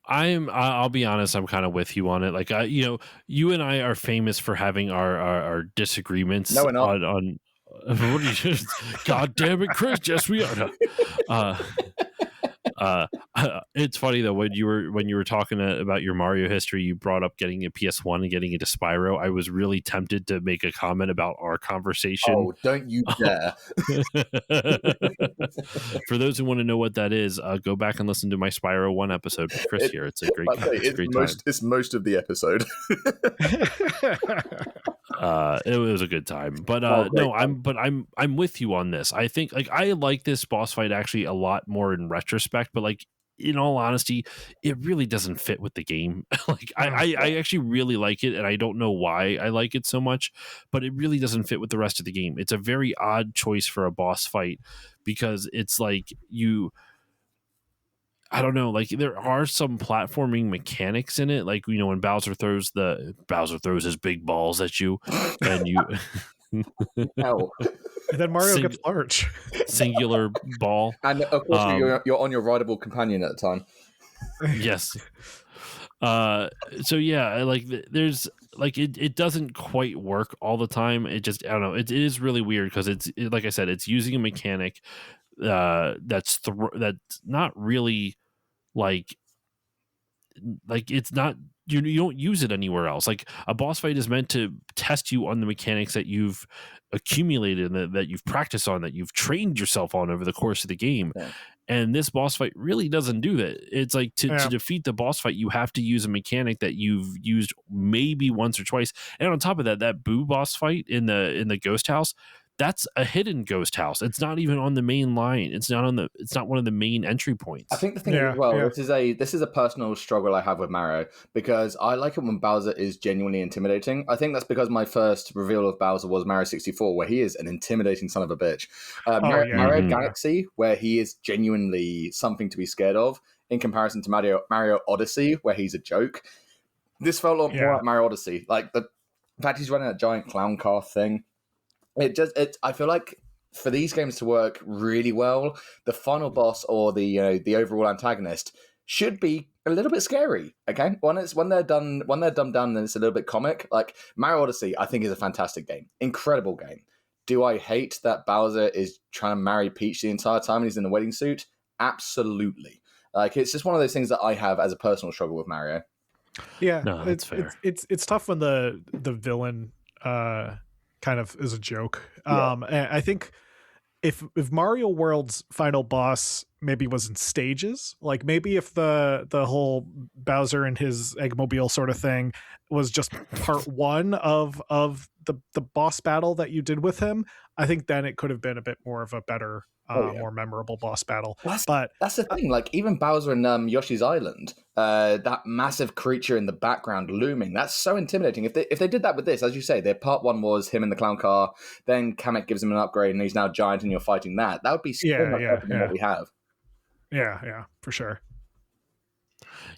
I'll be honest, I'm kind of with you on it. Like, you and I are famous for having our disagreements. No, we're not. On what are you? God damn it, Chris! Yes, we are. It's funny though when you were talking about your Mario history, you brought up getting a PS1 and getting into Spyro. I was really tempted to make a comment about our conversation. Oh, don't you dare! For those who want to know what that is, go back and listen to my Spyro 1 episode with Chris here. It's a great, it's a great time. It's most of the episode. It was a good time, but no, I'm with you on this. I think like I like this boss fight actually a lot more in retrospect, but like in all honesty, it really doesn't fit with the game. Like I actually really like it, and I don't know why I like it so much, but it really doesn't fit with the rest of the game. It's a very odd choice for a boss fight because it's like I don't know, like there are some platforming mechanics in it, like when Bowser throws his big balls at you, and you Hell. And then Mario gets large. Singular ball, and of course you're on your rideable companion at the time. Yes. So yeah, like there's like it doesn't quite work all the time. It just I don't know. It is really weird because like I said, it's using a mechanic that's not really like it's not you don't use it anywhere else. Like a boss fight is meant to test you on the mechanics that you've accumulated and that you've practiced on, that you've trained yourself on over the course of the game. Yeah. And this boss fight really doesn't do that. It's like to defeat the boss fight, you have to use a mechanic that you've used maybe once or twice. And on top of that, that Boo boss fight in the ghost house, that's a hidden ghost house. It's not even on the main line. It's not one of the main entry points. I think the thing is, as well, this is a personal struggle I have with Mario, because I like it when Bowser is genuinely intimidating. I think that's because my first reveal of Bowser was Mario 64, where he is an intimidating son of a bitch. Mario Galaxy, where he is genuinely something to be scared of, in comparison to Mario Odyssey, where he's a joke. This felt a lot more like Mario Odyssey. Like the fact he's running a giant clown car thing. I feel like for these games to work really well, the final boss or the overall antagonist should be a little bit scary. Okay, when they're dumbed down, then it's a little bit comic. Like Mario Odyssey, I think is a fantastic game, incredible game. Do I hate that Bowser is trying to marry Peach the entire time and he's in the wedding suit? Absolutely. Like it's just one of those things that I have as a personal struggle with Mario. Yeah, no, that's fair. It's tough when the villain kind of is a joke. And I think if Mario World's final boss maybe was in stages, like maybe if the whole Bowser and his Eggmobile sort of thing was just part one of the boss battle that you did with him, I think then it could have been a bit more of a better more memorable boss battle. But that's the thing, like even Bowser and Yoshi's Island, that massive creature in the background looming, that's so intimidating. If they did that with this, as you say, their part one was him in the clown car, then Kamek gives him an upgrade and he's now giant and you're fighting that would be so much better than what we have. Yeah, for sure.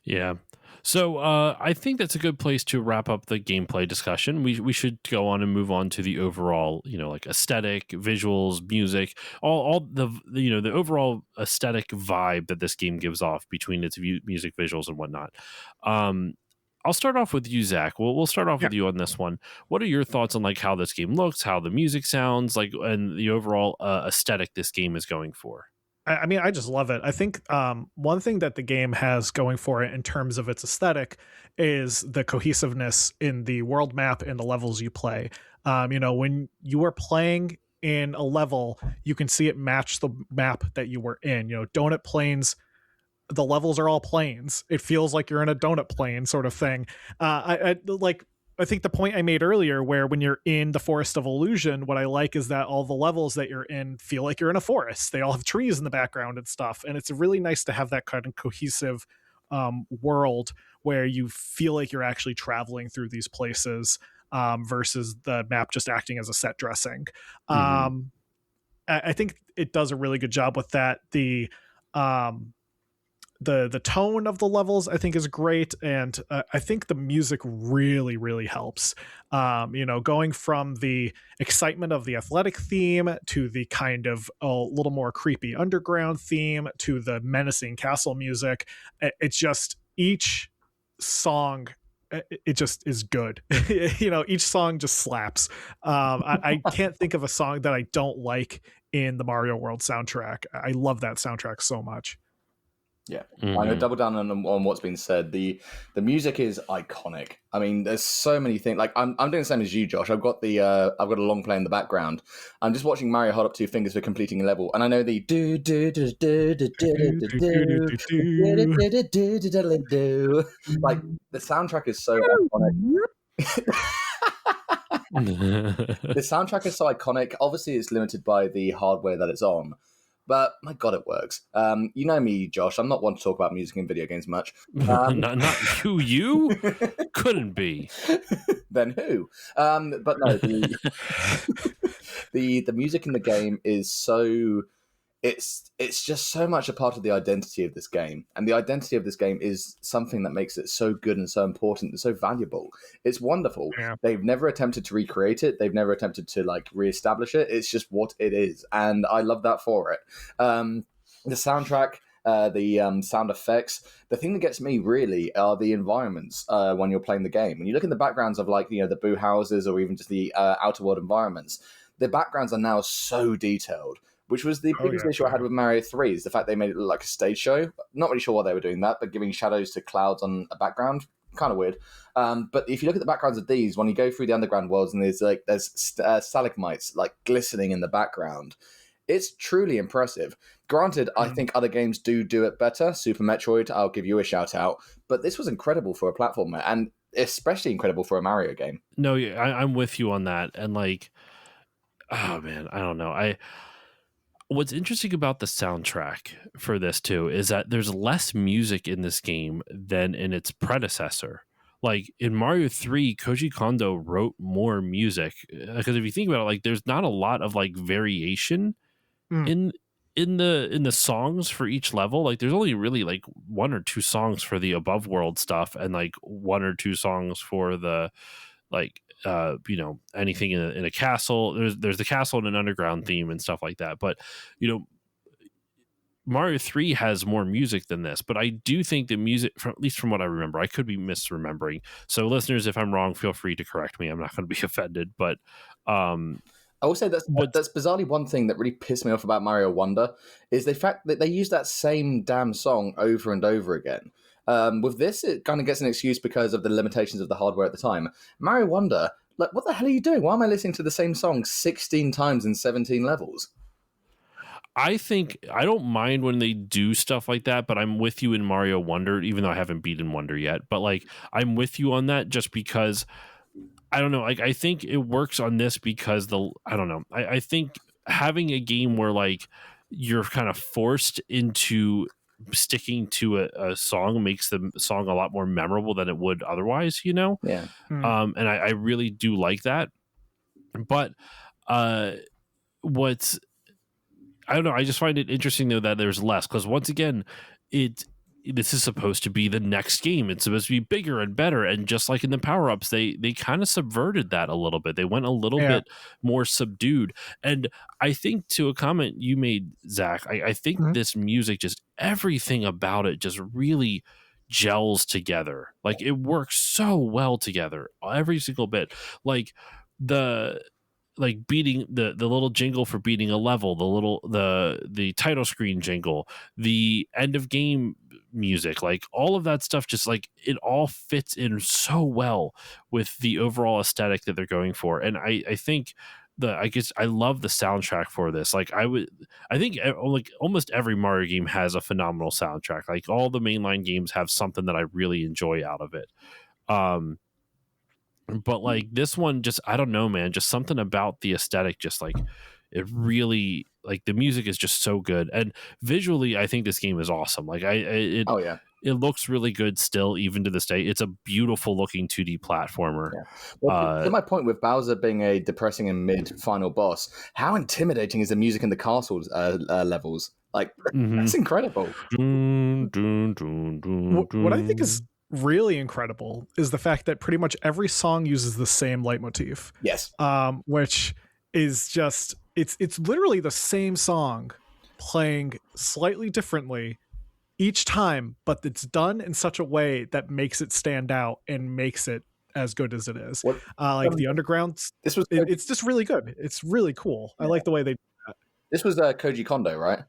Yeah. So I think that's a good place to wrap up the gameplay discussion. We should go on and move on to the overall, like aesthetic, visuals, music, all the the overall aesthetic vibe that this game gives off between its music, visuals, and whatnot. I'll start off with you, Zach. We'll start off with you on this one. What are your thoughts on like how this game looks, how the music sounds, like, and the overall aesthetic this game is going for? I mean, I just love it. I think one thing that the game has going for it in terms of its aesthetic is the cohesiveness in the world map and the levels you play. When you are playing in a level, you can see it match the map that you were in. Donut Plains, the levels are all plains. It feels like you're in a donut plane sort of thing. I think the point I made earlier, where when you're in the Forest of Illusion, what I like is that all the levels that you're in feel like you're in a forest. They all have trees in the background and stuff. And it's really nice to have that kind of cohesive world where you feel like you're actually traveling through these places versus the map just acting as a set dressing. I think it does a really good job with that. The tone of the levels I think is great, and I think the music really, really helps. Going from the excitement of the athletic theme to the kind of a little more creepy underground theme to the menacing castle music. It's just each song, it just is good. Each song just slaps. I can't think of a song that I don't like in the Mario World soundtrack. I love that soundtrack so much. Yeah, I'm going to double down on what's been said. The music is iconic. I mean, there's so many things. Like I'm doing the same as you, Josh. I've got a long play in the background. I'm just watching Mario hold up 2 fingers for completing a level, and I know the do do do do do do do do do do. Like the soundtrack is so iconic. The soundtrack is so iconic. Obviously, it's limited by the hardware that it's on. But my God, it works. You know me, Josh. I'm not one to talk about music in video games much. Not you. You couldn't be. Then who? But no, the music in the game is so. It's just so much a part of the identity of this game, and the identity of this game is something that makes it so good and so important and so valuable. It's wonderful. Yeah. They've never attempted to recreate it. They've never attempted to like reestablish it. It's just what it is, and I love that for it. The soundtrack, the sound effects. The thing that gets me really are the environments when you're playing the game. When you look in the backgrounds of like the boo houses or even just the outer world environments, the backgrounds are now so detailed. Which was the biggest issue I had with Mario 3 is the fact they made it look like a stage show. Not really sure why they were doing that, but giving shadows to clouds on a background, kind of weird. But if you look at the backgrounds of these, when you go through the underground worlds and there's stalagmites like glistening in the background, it's truly impressive. Granted, I think other games do it better. Super Metroid, I'll give you a shout out. But this was incredible for a platformer, and especially incredible for a Mario game. No, I'm with you on that. And like, oh man, I don't know. What's interesting about the soundtrack for this too is that there's less music in this game than in its predecessor. Like in Mario 3, Koji Kondo wrote more music because if you think about it, like there's not a lot of like variation in the songs for each level. Like there's only really like 1 or 2 songs for the above world stuff and like 1 or 2 songs for the like anything in a castle. There's the castle and an underground theme and stuff like that, but Mario 3 has more music than this. But I do think the music, at least from what I remember, I could be misremembering, so listeners, if I'm wrong, feel free to correct me. I'm not going to be offended, but I will say that's bizarrely one thing that really pissed me off about Mario Wonder is the fact that they use that same damn song over and over again. With this, it kind of gets an excuse because of the limitations of the hardware at the time. Mario Wonder, like, what the hell are you doing? Why am I listening to the same song 16 times in 17 levels? I think I don't mind when they do stuff like that, but I'm with you in Mario Wonder, even though I haven't beaten Wonder yet. But like, I'm with you on that just because I don't know. Like, I think it works on this because I don't know. I think having a game where like you're kind of forced into sticking to a song makes the song a lot more memorable than it would otherwise, Yeah. And I really do like that. But what's I don't know, I just find it interesting though that there's less, because once again this is supposed to be the next game. It's supposed to be bigger and better, and just like in the power-ups, they kind of subverted that a little bit. They went a little bit more subdued. And I think, to a comment you made, Zach, I think this music, just everything about it just really gels together. Like, it works so well together, every single bit. Like beating the little jingle for beating a level, the title screen jingle, the end of game music, like all of that stuff, just like it all fits in so well with the overall aesthetic that they're going for. And I think I love the soundtrack for this. Like I think like almost every Mario game has a phenomenal soundtrack. Like all the mainline games have something that I really enjoy out of it. But like this one, just, I don't know, man, just something about the aesthetic, just like it really, like the music is just so good. And visually, I think this game is awesome. Like it looks really good still, even to this day. It's a beautiful looking 2D platformer. Yeah. Well, to my point with Bowser being a depressing and mid-final boss, how intimidating is the music in the castle levels? Like, that's incredible. What I think is really incredible is the fact that pretty much every song uses the same leitmotif. Yes. Which is just, it's literally the same song playing slightly differently each time, but it's done in such a way that makes it stand out and makes it as good as it is. Like the underground, it's just really good. It's really cool. I like the way they do that. This was Koji Kondo, right?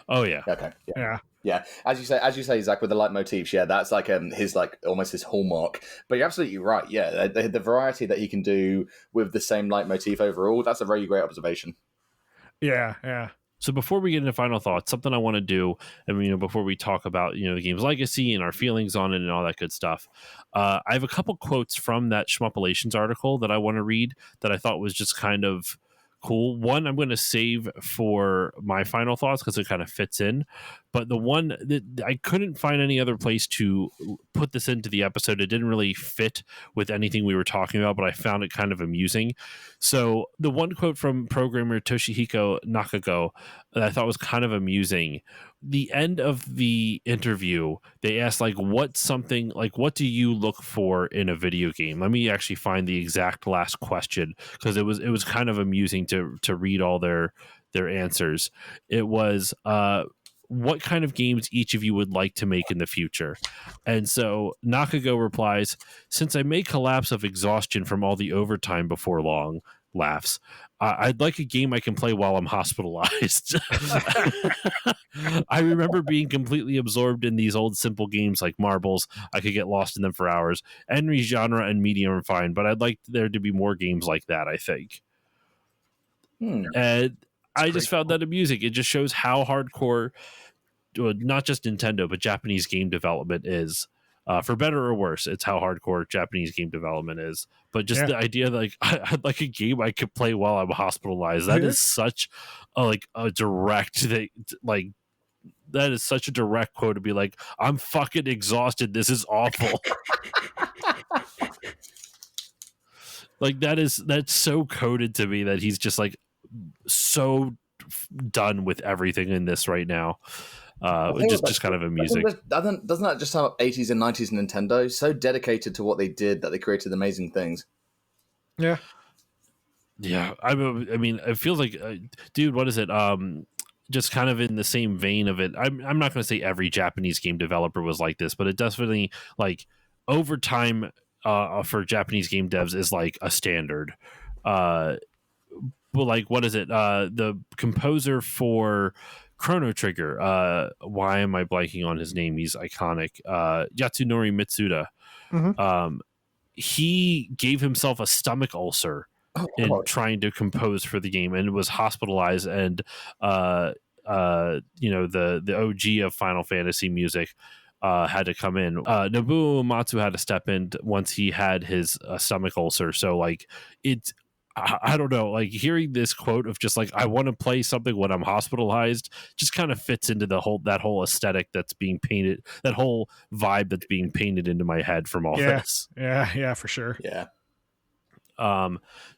Oh yeah. Okay. Yeah. Yeah, as you say, Zach, with the leitmotifs, yeah, that's like his like almost his hallmark. But you're absolutely right. Yeah, the variety that he can do with the same leitmotif overall, that's a very great observation. Yeah. So before we get into final thoughts, something I want to do, and before we talk about the game's legacy and our feelings on it and all that good stuff, I have a couple quotes from that Schmuppalations article that I want to read that I thought was just kind of cool. One I'm going to save for my final thoughts because it kind of fits in, but the one that I couldn't find any other place to put this into the episode, it didn't really fit with anything we were talking about, but I found it kind of amusing. So the one quote from programmer Toshihiko Nakago that I thought was kind of amusing. The end of the interview, they asked what do you look for in a video game? Let me actually find the exact last question because it was kind of amusing to read all their answers. It was what kind of games each of you would like to make in the future. And so Nakago replies, since I may collapse of exhaustion from all the overtime before long, laughs, I'd like a game I can play while I'm hospitalized. I remember being completely absorbed in these old simple games like marbles. I could get lost in them for hours. Any genre and medium are fine, but I'd like there to be more games like that, I think. And I just found that amusing. It just shows how hardcore, not just Nintendo, but Japanese game development is. For better or worse, it's how hardcore Japanese game development is. But just the idea that I'd like a game I could play while I'm hospitalized. That is such a direct that is such a direct quote to be like, I'm fucking exhausted. This is awful. That's so coded to me that he's just so done with everything in this right now. Just kind of amusing. Doesn't that just sum up 80s and 90s Nintendo? So dedicated to what they did that they created amazing things. Yeah. I mean, it feels like, dude, what is it? Just kind of in the same vein of it. I'm not going to say every Japanese game developer was like this, but it definitely overtime for Japanese game devs is a standard. But what is it? The composer for Chrono Trigger. Why am I blanking on his name? He's iconic. Yasunori Mitsuda. Mm-hmm. He gave himself a stomach ulcer in trying to compose for the game and was hospitalized. And the OG of Final Fantasy music had to come in. Nobuo Uematsu had to step in once he had his stomach ulcer. So it's. I don't know, hearing this quote of just I want to play something when I'm hospitalized just kind of fits into that whole aesthetic that's being painted, that whole vibe that's being painted into my head from all this. Yeah, for sure. Yeah.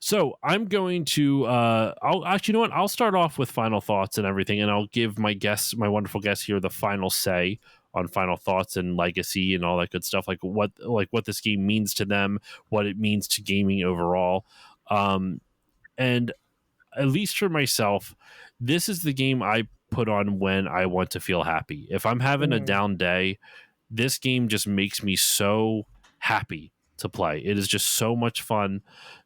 So I'm going to I'll start off with final thoughts and everything, and I'll give my wonderful guests here, the final say on final thoughts and legacy and all that good stuff, what this game means to them, what it means to gaming overall. And at least for myself, this is the game I put on when I want to feel happy. If I'm having a down day, this game just makes me so happy to play. It is just so much fun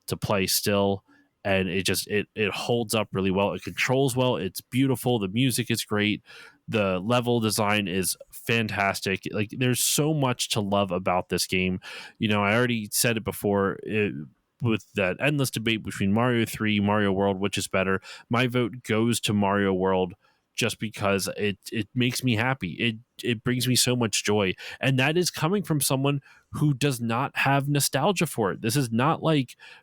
to play still, and it holds up really well. It controls well. It's beautiful. The music is great. The level design is fantastic. There's so much to love about this game. I already said it before. With that endless debate between Mario 3, Mario World, which is better, my vote goes to Mario World just because it makes me happy. It brings me so much joy. And that is coming from someone who does not have nostalgia for it. This is not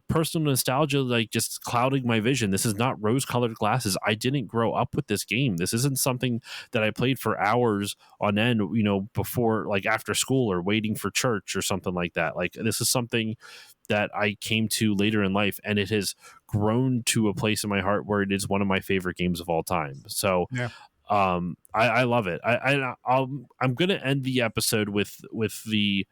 personal nostalgia, just clouding my vision. This is not rose-colored glasses. I didn't grow up with this game. This isn't something that I played for hours on end, before, after school or waiting for church or something like that. This is something that I came to later in life, and it has grown to a place in my heart where it is one of my favorite games of all time. So yeah. I love it. I'm going to end the episode with the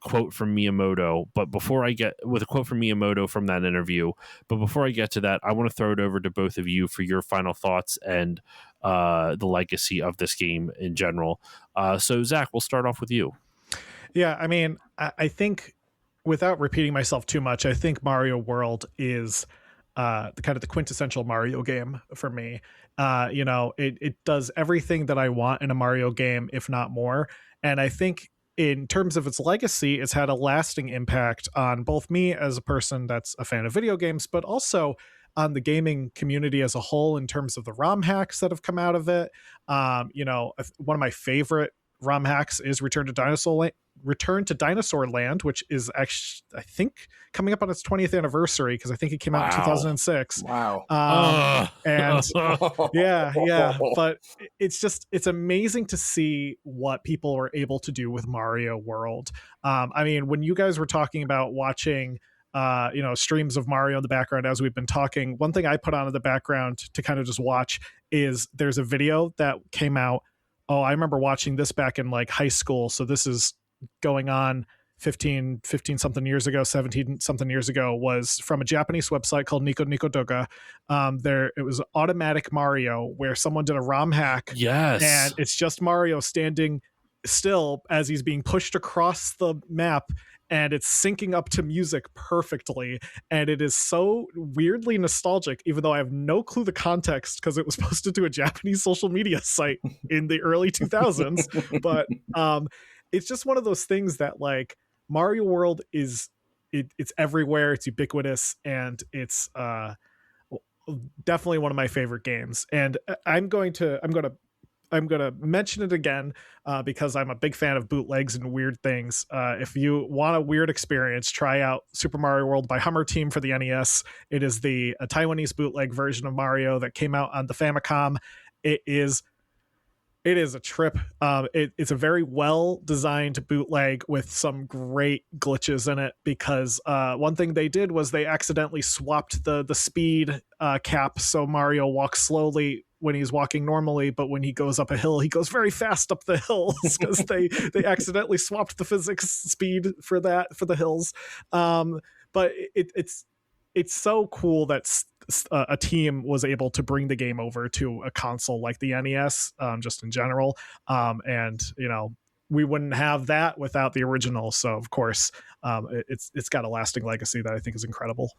quote from Miyamoto, but before I get with a quote from Miyamoto from that interview, but before I get to that, I want to throw it over to both of you for your final thoughts and the legacy of this game in general. So Zach, we'll start off with you. Yeah, I mean, I think, without repeating myself too much, I think Mario World is the kind of the quintessential Mario game for me. It does everything that I want in a Mario game, if not more. And I think in terms of its legacy, it's had a lasting impact on both me as a person that's a fan of video games, but also on the gaming community as a whole in terms of the ROM hacks that have come out of it. One of my favorite ROM hacks is Return to Dinosaur Land, which is actually, I think, coming up on its 20th anniversary, because I think it came out in 2006. Wow. And yeah, but it's amazing to see what people are able to do with Mario World. I mean, when you guys were talking about watching streams of Mario in the background as we've been talking, one thing I put on in the background to kind of just watch is there's a video that came out. Oh, I remember watching this back in like high school. So this is going on 15 something years ago, 17 something years ago, was from a Japanese website called Nico Nico Doga. It was Automatic Mario, where someone did a ROM hack. Yes. And it's just Mario standing still as he's being pushed across the map, and it's syncing up to music perfectly. And it is so weirdly nostalgic, even though I have no clue the context, because it was posted to a Japanese social media site in the early 2000s. But it's just one of those things that, like, Mario World it's everywhere, it's ubiquitous, and it's definitely one of my favorite games. And I'm going to mention it again because I'm a big fan of bootlegs and weird things. If you want a weird experience, try out Super Mario World by Hummer Team for the NES. It is a Taiwanese bootleg version of Mario that came out on the Famicom. It is a trip. It's a very well designed bootleg with some great glitches in it, because one thing they did was they accidentally swapped the speed cap, so Mario walks slowly when he's walking normally, but when he goes up a hill, he goes very fast up the hills, because they accidentally swapped the physics speed for the hills. But it's so cool that a team was able to bring the game over to a console like the NES, just in general. And we wouldn't have that without the original. So of course, it's got a lasting legacy that I think is incredible.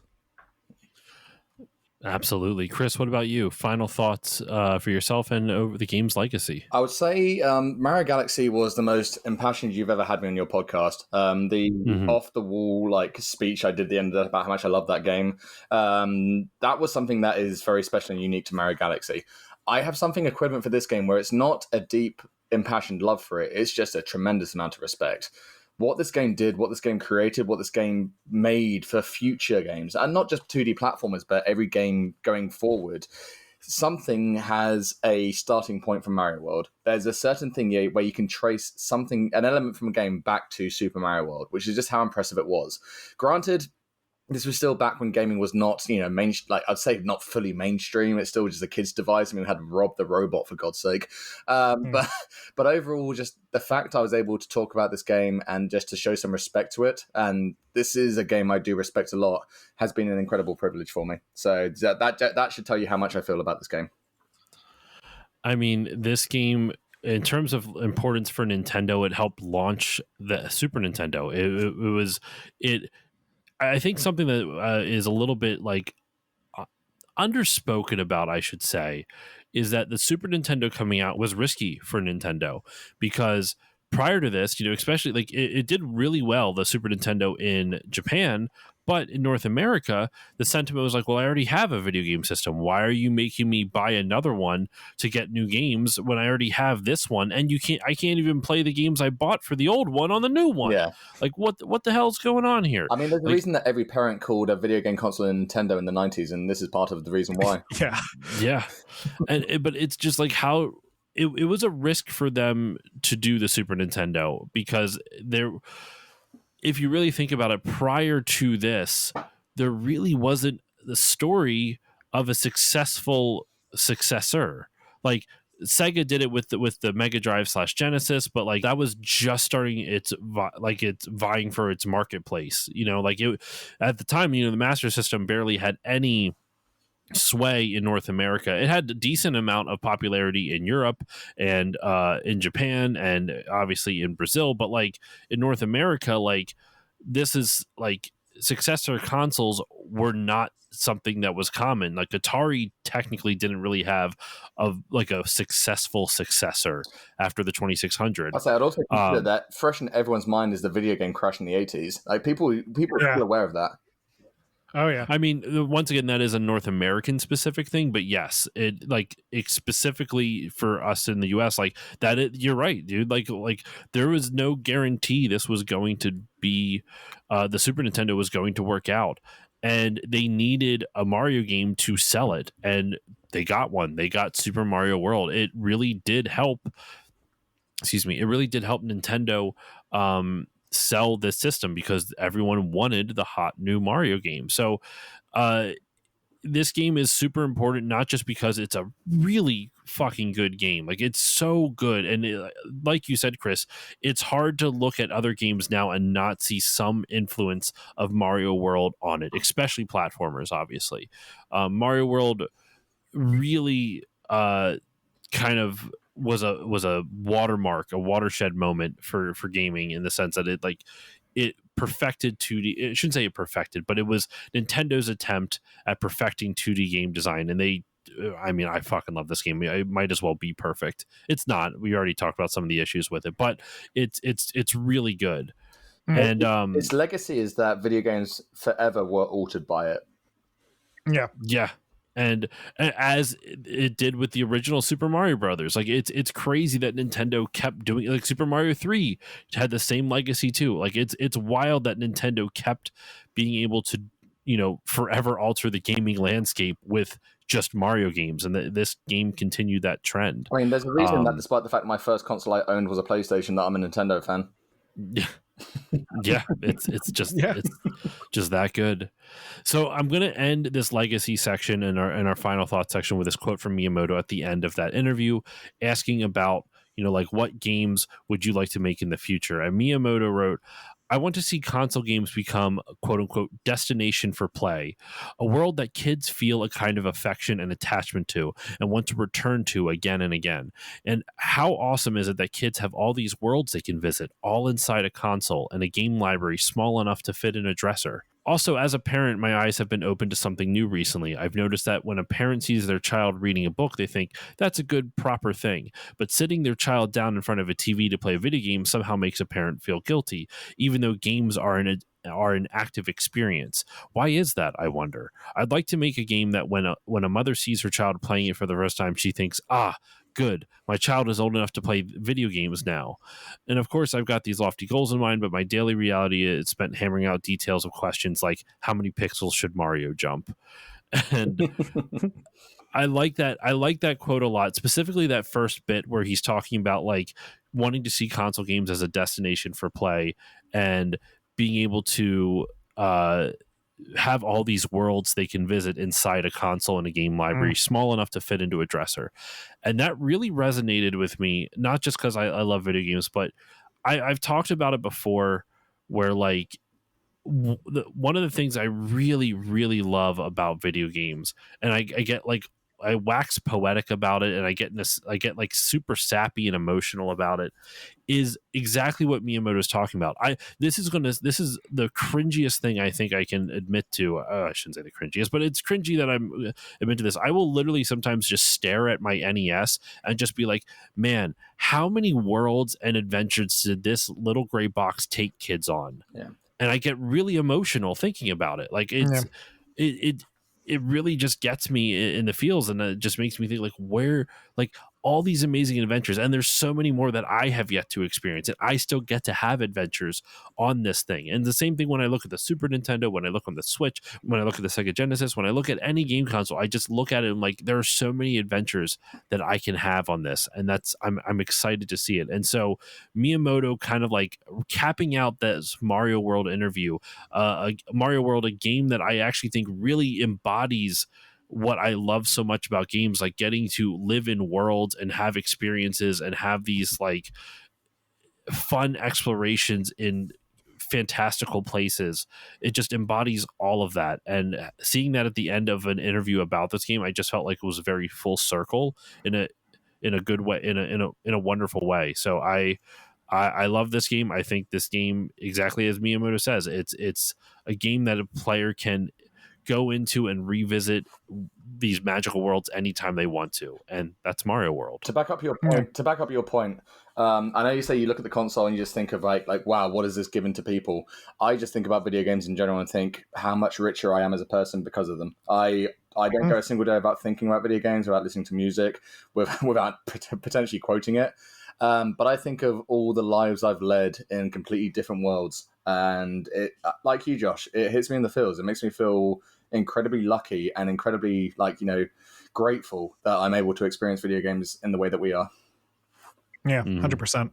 Absolutely. Chris, what about you? Final thoughts for yourself and over the game's legacy? I would say Mario Galaxy was the most impassioned you've ever had me on your podcast. The off-the-wall speech I did at the end about how much I love that game, that was something that is very special and unique to Mario Galaxy. I have something equivalent for this game where it's not a deep, impassioned love for it. It's just a tremendous amount of respect. What this game did, what this game created, what this game made for future games, and not just 2D platformers, but every game going forward. Something has a starting point from Mario World. There's a certain thing where you can trace an element from a game back to Super Mario World, which is just how impressive it was. Granted, this was still back when gaming was not, I'd say not fully mainstream. It's still just a kid's device. I mean, we had Rob the Robot, for God's sake. But overall, just the fact I was able to talk about this game and just to show some respect to it, and this is a game I do respect a lot, has been an incredible privilege for me. So that should tell you how much I feel about this game. I mean, this game, in terms of importance for Nintendo, it helped launch the Super Nintendo. I think something that is a little bit underspoken about, I should say, is that the Super Nintendo coming out was risky for Nintendo, because prior to this, especially it did really well, the Super Nintendo in Japan, but in North America, the sentiment was well, I already have a video game system. Why are you making me buy another one to get new games when I already have this one? And I can't even play the games I bought for the old one on the new one. Yeah. What the hell's going on here? I mean, there's a reason that every parent called a video game console a Nintendo in the 90s, and this is part of the reason why. Yeah. But it's just how it was a risk for them to do the Super Nintendo, because if you really think about it, prior to this, there really wasn't the story of a successful successor. Sega did it with the Mega Drive / Genesis, but that was just starting it's vying for its marketplace. At the time, the Master System barely had any sway in North America. It had a decent amount of popularity in Europe and in Japan and obviously in Brazil, but in North America, this is successor consoles were not something that was common. Like Atari technically didn't really have a successful successor after the 2600. I'd also consider that fresh in everyone's mind is the video game crash in the 80s. Like people are still aware of that. Oh yeah. I mean, once again, that is a North American specific thing, but yes, it specifically for us in the US, like that. You're right, dude. Like there was no guarantee this was going to be, the Super Nintendo was going to work out, and they needed a Mario game to sell it, and they got one. They got Super Mario World. It really did help. Excuse me. It really did help Nintendo sell this system because everyone wanted the hot new Mario game. So this game is super important, not just because it's a really fucking good game. Like it's so good. And like you said, Chris, it's hard to look at other games now and not see some influence of Mario World on it, especially platformers, obviously. Mario World really kind of was a watermark, a watershed moment for gaming, in the sense that it perfected 2D. It shouldn't say it perfected, but it was Nintendo's attempt at perfecting 2D game design. And I fucking love this game. It might as well be perfect. It's not. We already talked about some of the issues with it, but it's really good. And its legacy is that video games forever were altered by it. Yeah. And as it did with the original Super Mario Brothers, like it's crazy that Nintendo kept doing, like Super Mario 3 had the same legacy too. Like it's wild that Nintendo kept being able to, forever alter the gaming landscape with just Mario games, and this game continued that trend. I mean, there's a reason that despite the fact my first console I owned was a PlayStation, that I'm a Nintendo fan. Yeah, it's just that good. So I'm going to end this legacy section and our final thoughts section with this quote from Miyamoto at the end of that interview, asking about, like, what games would you like to make in the future? And Miyamoto wrote, "I want to see console games become a quote unquote destination for play, a world that kids feel a kind of affection and attachment to and want to return to again and again. And how awesome is it that kids have all these worlds they can visit, all inside a console and a game library small enough to fit in a dresser? Also, as a parent, my eyes have been open to something new recently. I've noticed that when a parent sees their child reading a book, they think that's a good, proper thing. But sitting their child down in front of a TV to play a video game somehow makes a parent feel guilty, even though games are an active experience. Why is that, I wonder? I'd like to make a game that when a mother sees her child playing it for the first time, she thinks, good, my child is old enough to play video games now. And of course, I've got these lofty goals in mind, but my daily reality is spent hammering out details of questions like, how many pixels should Mario jump?" And I like that quote a lot, specifically that first bit where he's talking about like wanting to see console games as a destination for play and being able to have all these worlds they can visit inside a console and a game library small enough to fit into a dresser. And that really resonated with me, not just because I love video games, but I've talked about it before, where like one of the things I really, really love about video games, and I get like, I wax poetic about it, and I get like super sappy and emotional about it, is exactly what Miyamoto is talking about. This is the cringiest thing I think I can admit to. I shouldn't say the cringiest, but it's cringy that I'm admit to this. I will literally sometimes just stare at my NES and just be like, man, how many worlds and adventures did this little gray box take kids on? Yeah. And I get really emotional thinking about it. Like it really just gets me in the feels, and it just makes me think like, where, like, all these amazing adventures, and there's so many more that I have yet to experience, and I still get to have adventures on this thing. And the same thing when I look at the Super Nintendo, when I look on the Switch, when I look at the Sega Genesis, when I look at any game console, I just look at it and like, there are so many adventures that I can have on this, and I'm excited to see it. And so Miyamoto kind of like capping out this Mario World interview, Mario World, a game that I actually think really embodies what I love so much about games, like getting to live in worlds and have experiences and have these like fun explorations in fantastical places. It just embodies all of that. And seeing that at the end of an interview about this game, I just felt like it was very full circle in a good way, in a wonderful way. So I love this game. I think this game, exactly as Miyamoto says, it's a game that a player can go into and revisit these magical worlds anytime they want to, and that's Mario World. To back up your point, I know you say you look at the console and you just think of like wow, what is this given to people? I just think about video games in general and think how much richer I am as a person because of them. I don't go a single day without thinking about video games, without listening to music, without potentially quoting it. But I think of all the lives I've led in completely different worlds, and it, like you, Josh, it hits me in the feels. It makes me feel incredibly lucky and incredibly grateful that I'm able to experience video games in the way that we are. Yeah, 100%.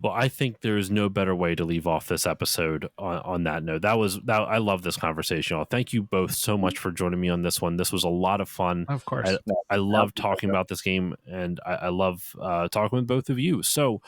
Well, I think there's no better way to leave off this episode on that note. I love this conversation. Y'all. Thank you both so much for joining me on this one. This was a lot of fun. Of course. I love talking about this game, and I love talking with both of you. So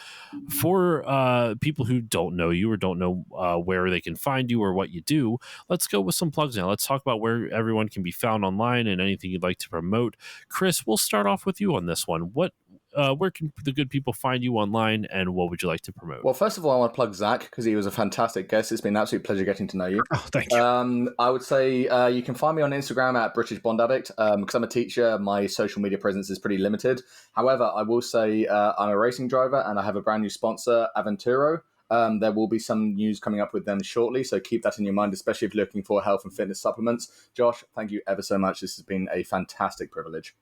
for people who don't know you or don't know where they can find you or what you do, let's go with some plugs now. Let's talk about where everyone can be found online and anything you'd like to promote. Chris, we'll start off with you on this one. Where can the good people find you online, and what would you like to promote? Well, first of all, I want to plug Zach because he was a fantastic guest. It's been an absolute pleasure getting to know you. Oh, thank you. I would say you can find me on Instagram at British Bond Addict. Because I'm a teacher, my social media presence is pretty limited. However, I will say I'm a racing driver and I have a brand new sponsor, Aventuro. There will be some news coming up with them shortly, so keep that in your mind, especially if you're looking for health and fitness supplements. Josh, thank you ever so much. This has been a fantastic privilege.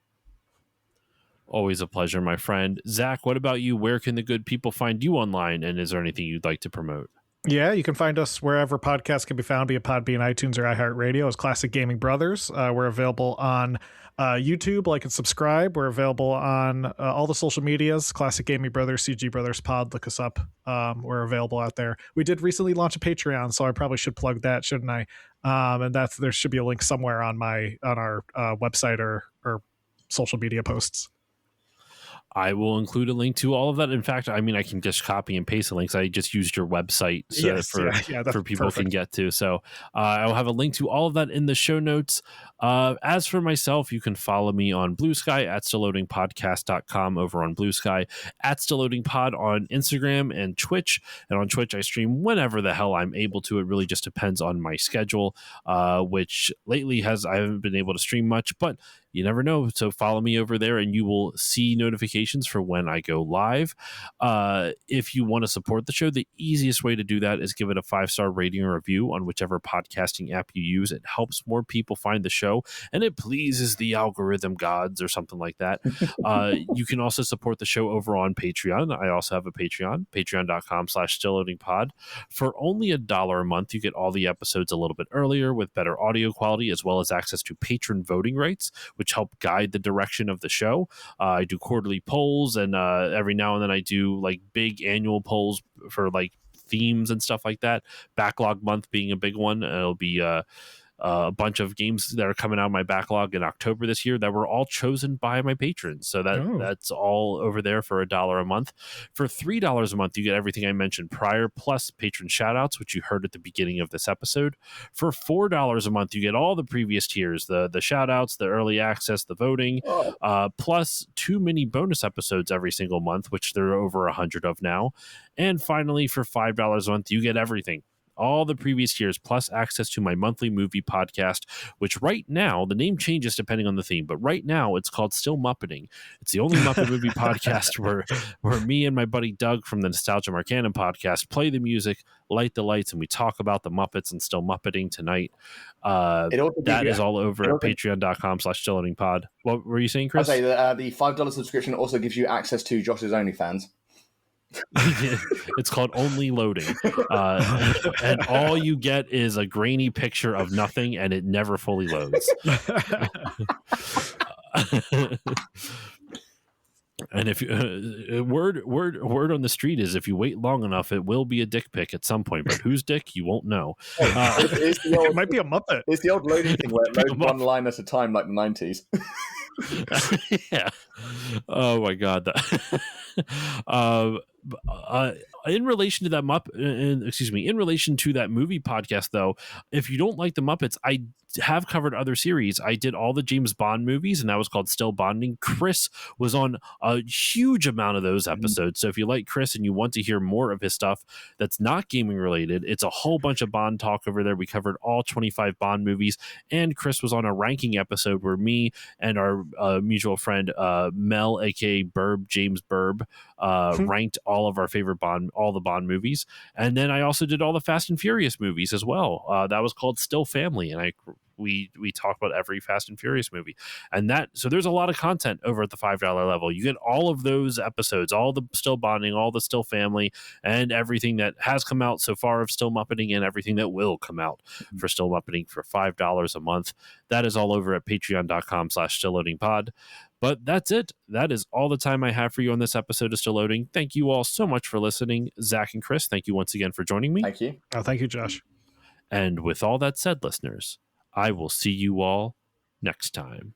Always a pleasure, my friend. Zach, what about you? Where can the good people find you online? And is there anything you'd like to promote? Yeah, you can find us wherever podcasts can be found, be it Podbean, iTunes, or iHeartRadio as Classic Gaming Brothers. We're available on YouTube, like and subscribe. We're available on all the social medias, Classic Gaming Brothers, CG Brothers Pod, look us up. We're available out there. We did recently launch a Patreon, so I probably should plug that, shouldn't I? And there should be a link somewhere on our website or social media posts. I will include a link to all of that. In fact, I mean, I can just copy and paste the links. I just used your website for people can get to. So I will have a link to all of that in the show notes. As for myself, you can follow me on Blue Sky at stillloadingpodcast.com over on Blue Sky, at stillloadingpod on Instagram and Twitch. And on Twitch, I stream whenever the hell I'm able to. It really just depends on my schedule, which lately I haven't been able to stream much, but you never know. So follow me over there and you will see notifications for when I go live. If you want to support the show, the easiest way to do that is give it a 5-star rating or review on whichever podcasting app you use. It helps more people find the show and it pleases the algorithm gods or something like that. You can also support the show over on Patreon. I also have a Patreon, patreon.com/stillloadingpod. For only $1 a month, you get all the episodes a little bit earlier with better audio quality, as well as access to patron voting rights, which help guide the direction of the show. I do quarterly polls, and every now and then I do like big annual polls for like themes and stuff like that. Backlog month being a big one. It'll be a bunch of games that are coming out of my backlog in October this year that were all chosen by my patrons. So that's all over there for $1 a month. For $3 a month, you get everything I mentioned prior, plus patron shoutouts, which you heard at the beginning of this episode. For $4 a month, you get all the previous tiers, the shoutouts, the early access, the voting, plus 2 mini bonus episodes every single month, which there are over 100 of now. And finally, for $5 a month, you get everything. All the previous years, plus access to my monthly movie podcast, which right now, the name changes depending on the theme, but right now it's called Still Muppeting. It's the only Muppet movie podcast where me and my buddy Doug from the Nostalgia Marcanon podcast play the music, light the lights, and we talk about the Muppets and Still Muppeting tonight. That is all over at patreon.com/stillloadingpod. What were you saying, Chris? I'll say the $5 subscription also gives you access to Josh's OnlyFans. It's called Only Loading, and all you get is a grainy picture of nothing, and it never fully loads. And if word on the street is if you wait long enough, it will be a dick pic at some point. But whose dick, you won't know. It might be a Muppet. It's the old loading thing where it loads one line at a time, like the 90s. Yeah. Oh my god. in relation to that in relation to that movie podcast, though, if you don't like the Muppets, I have covered other series. I did all the James Bond movies, and that was called Still Bonding. Chris was on a huge amount of those episodes. So if you like Chris and you want to hear more of his stuff that's not gaming related, it's a whole bunch of Bond talk over there. We covered all 25 Bond movies, and Chris was on a ranking episode where me and our mutual friend Mel, aka James Burb, ranked all of our favorite all the Bond movies. And then I also did all the Fast and Furious movies as well. That was called Still Family, and we talk about every Fast and Furious movie. And so there's a lot of content over at the $5 level. You get all of those episodes, all the Still Bonding, all the Still Family, and everything that has come out so far of Still Muppeting, and everything that will come out for Still Muppeting for $5 a month. That is all over at patreon.com/stillloadingpod. But that's it. That is all the time I have for you on this episode of Still Loading. Thank you all so much for listening. Zach and Chris, thank you once again for joining me. Thank you. Oh, thank you, Josh. And with all that said, listeners, I will see you all next time.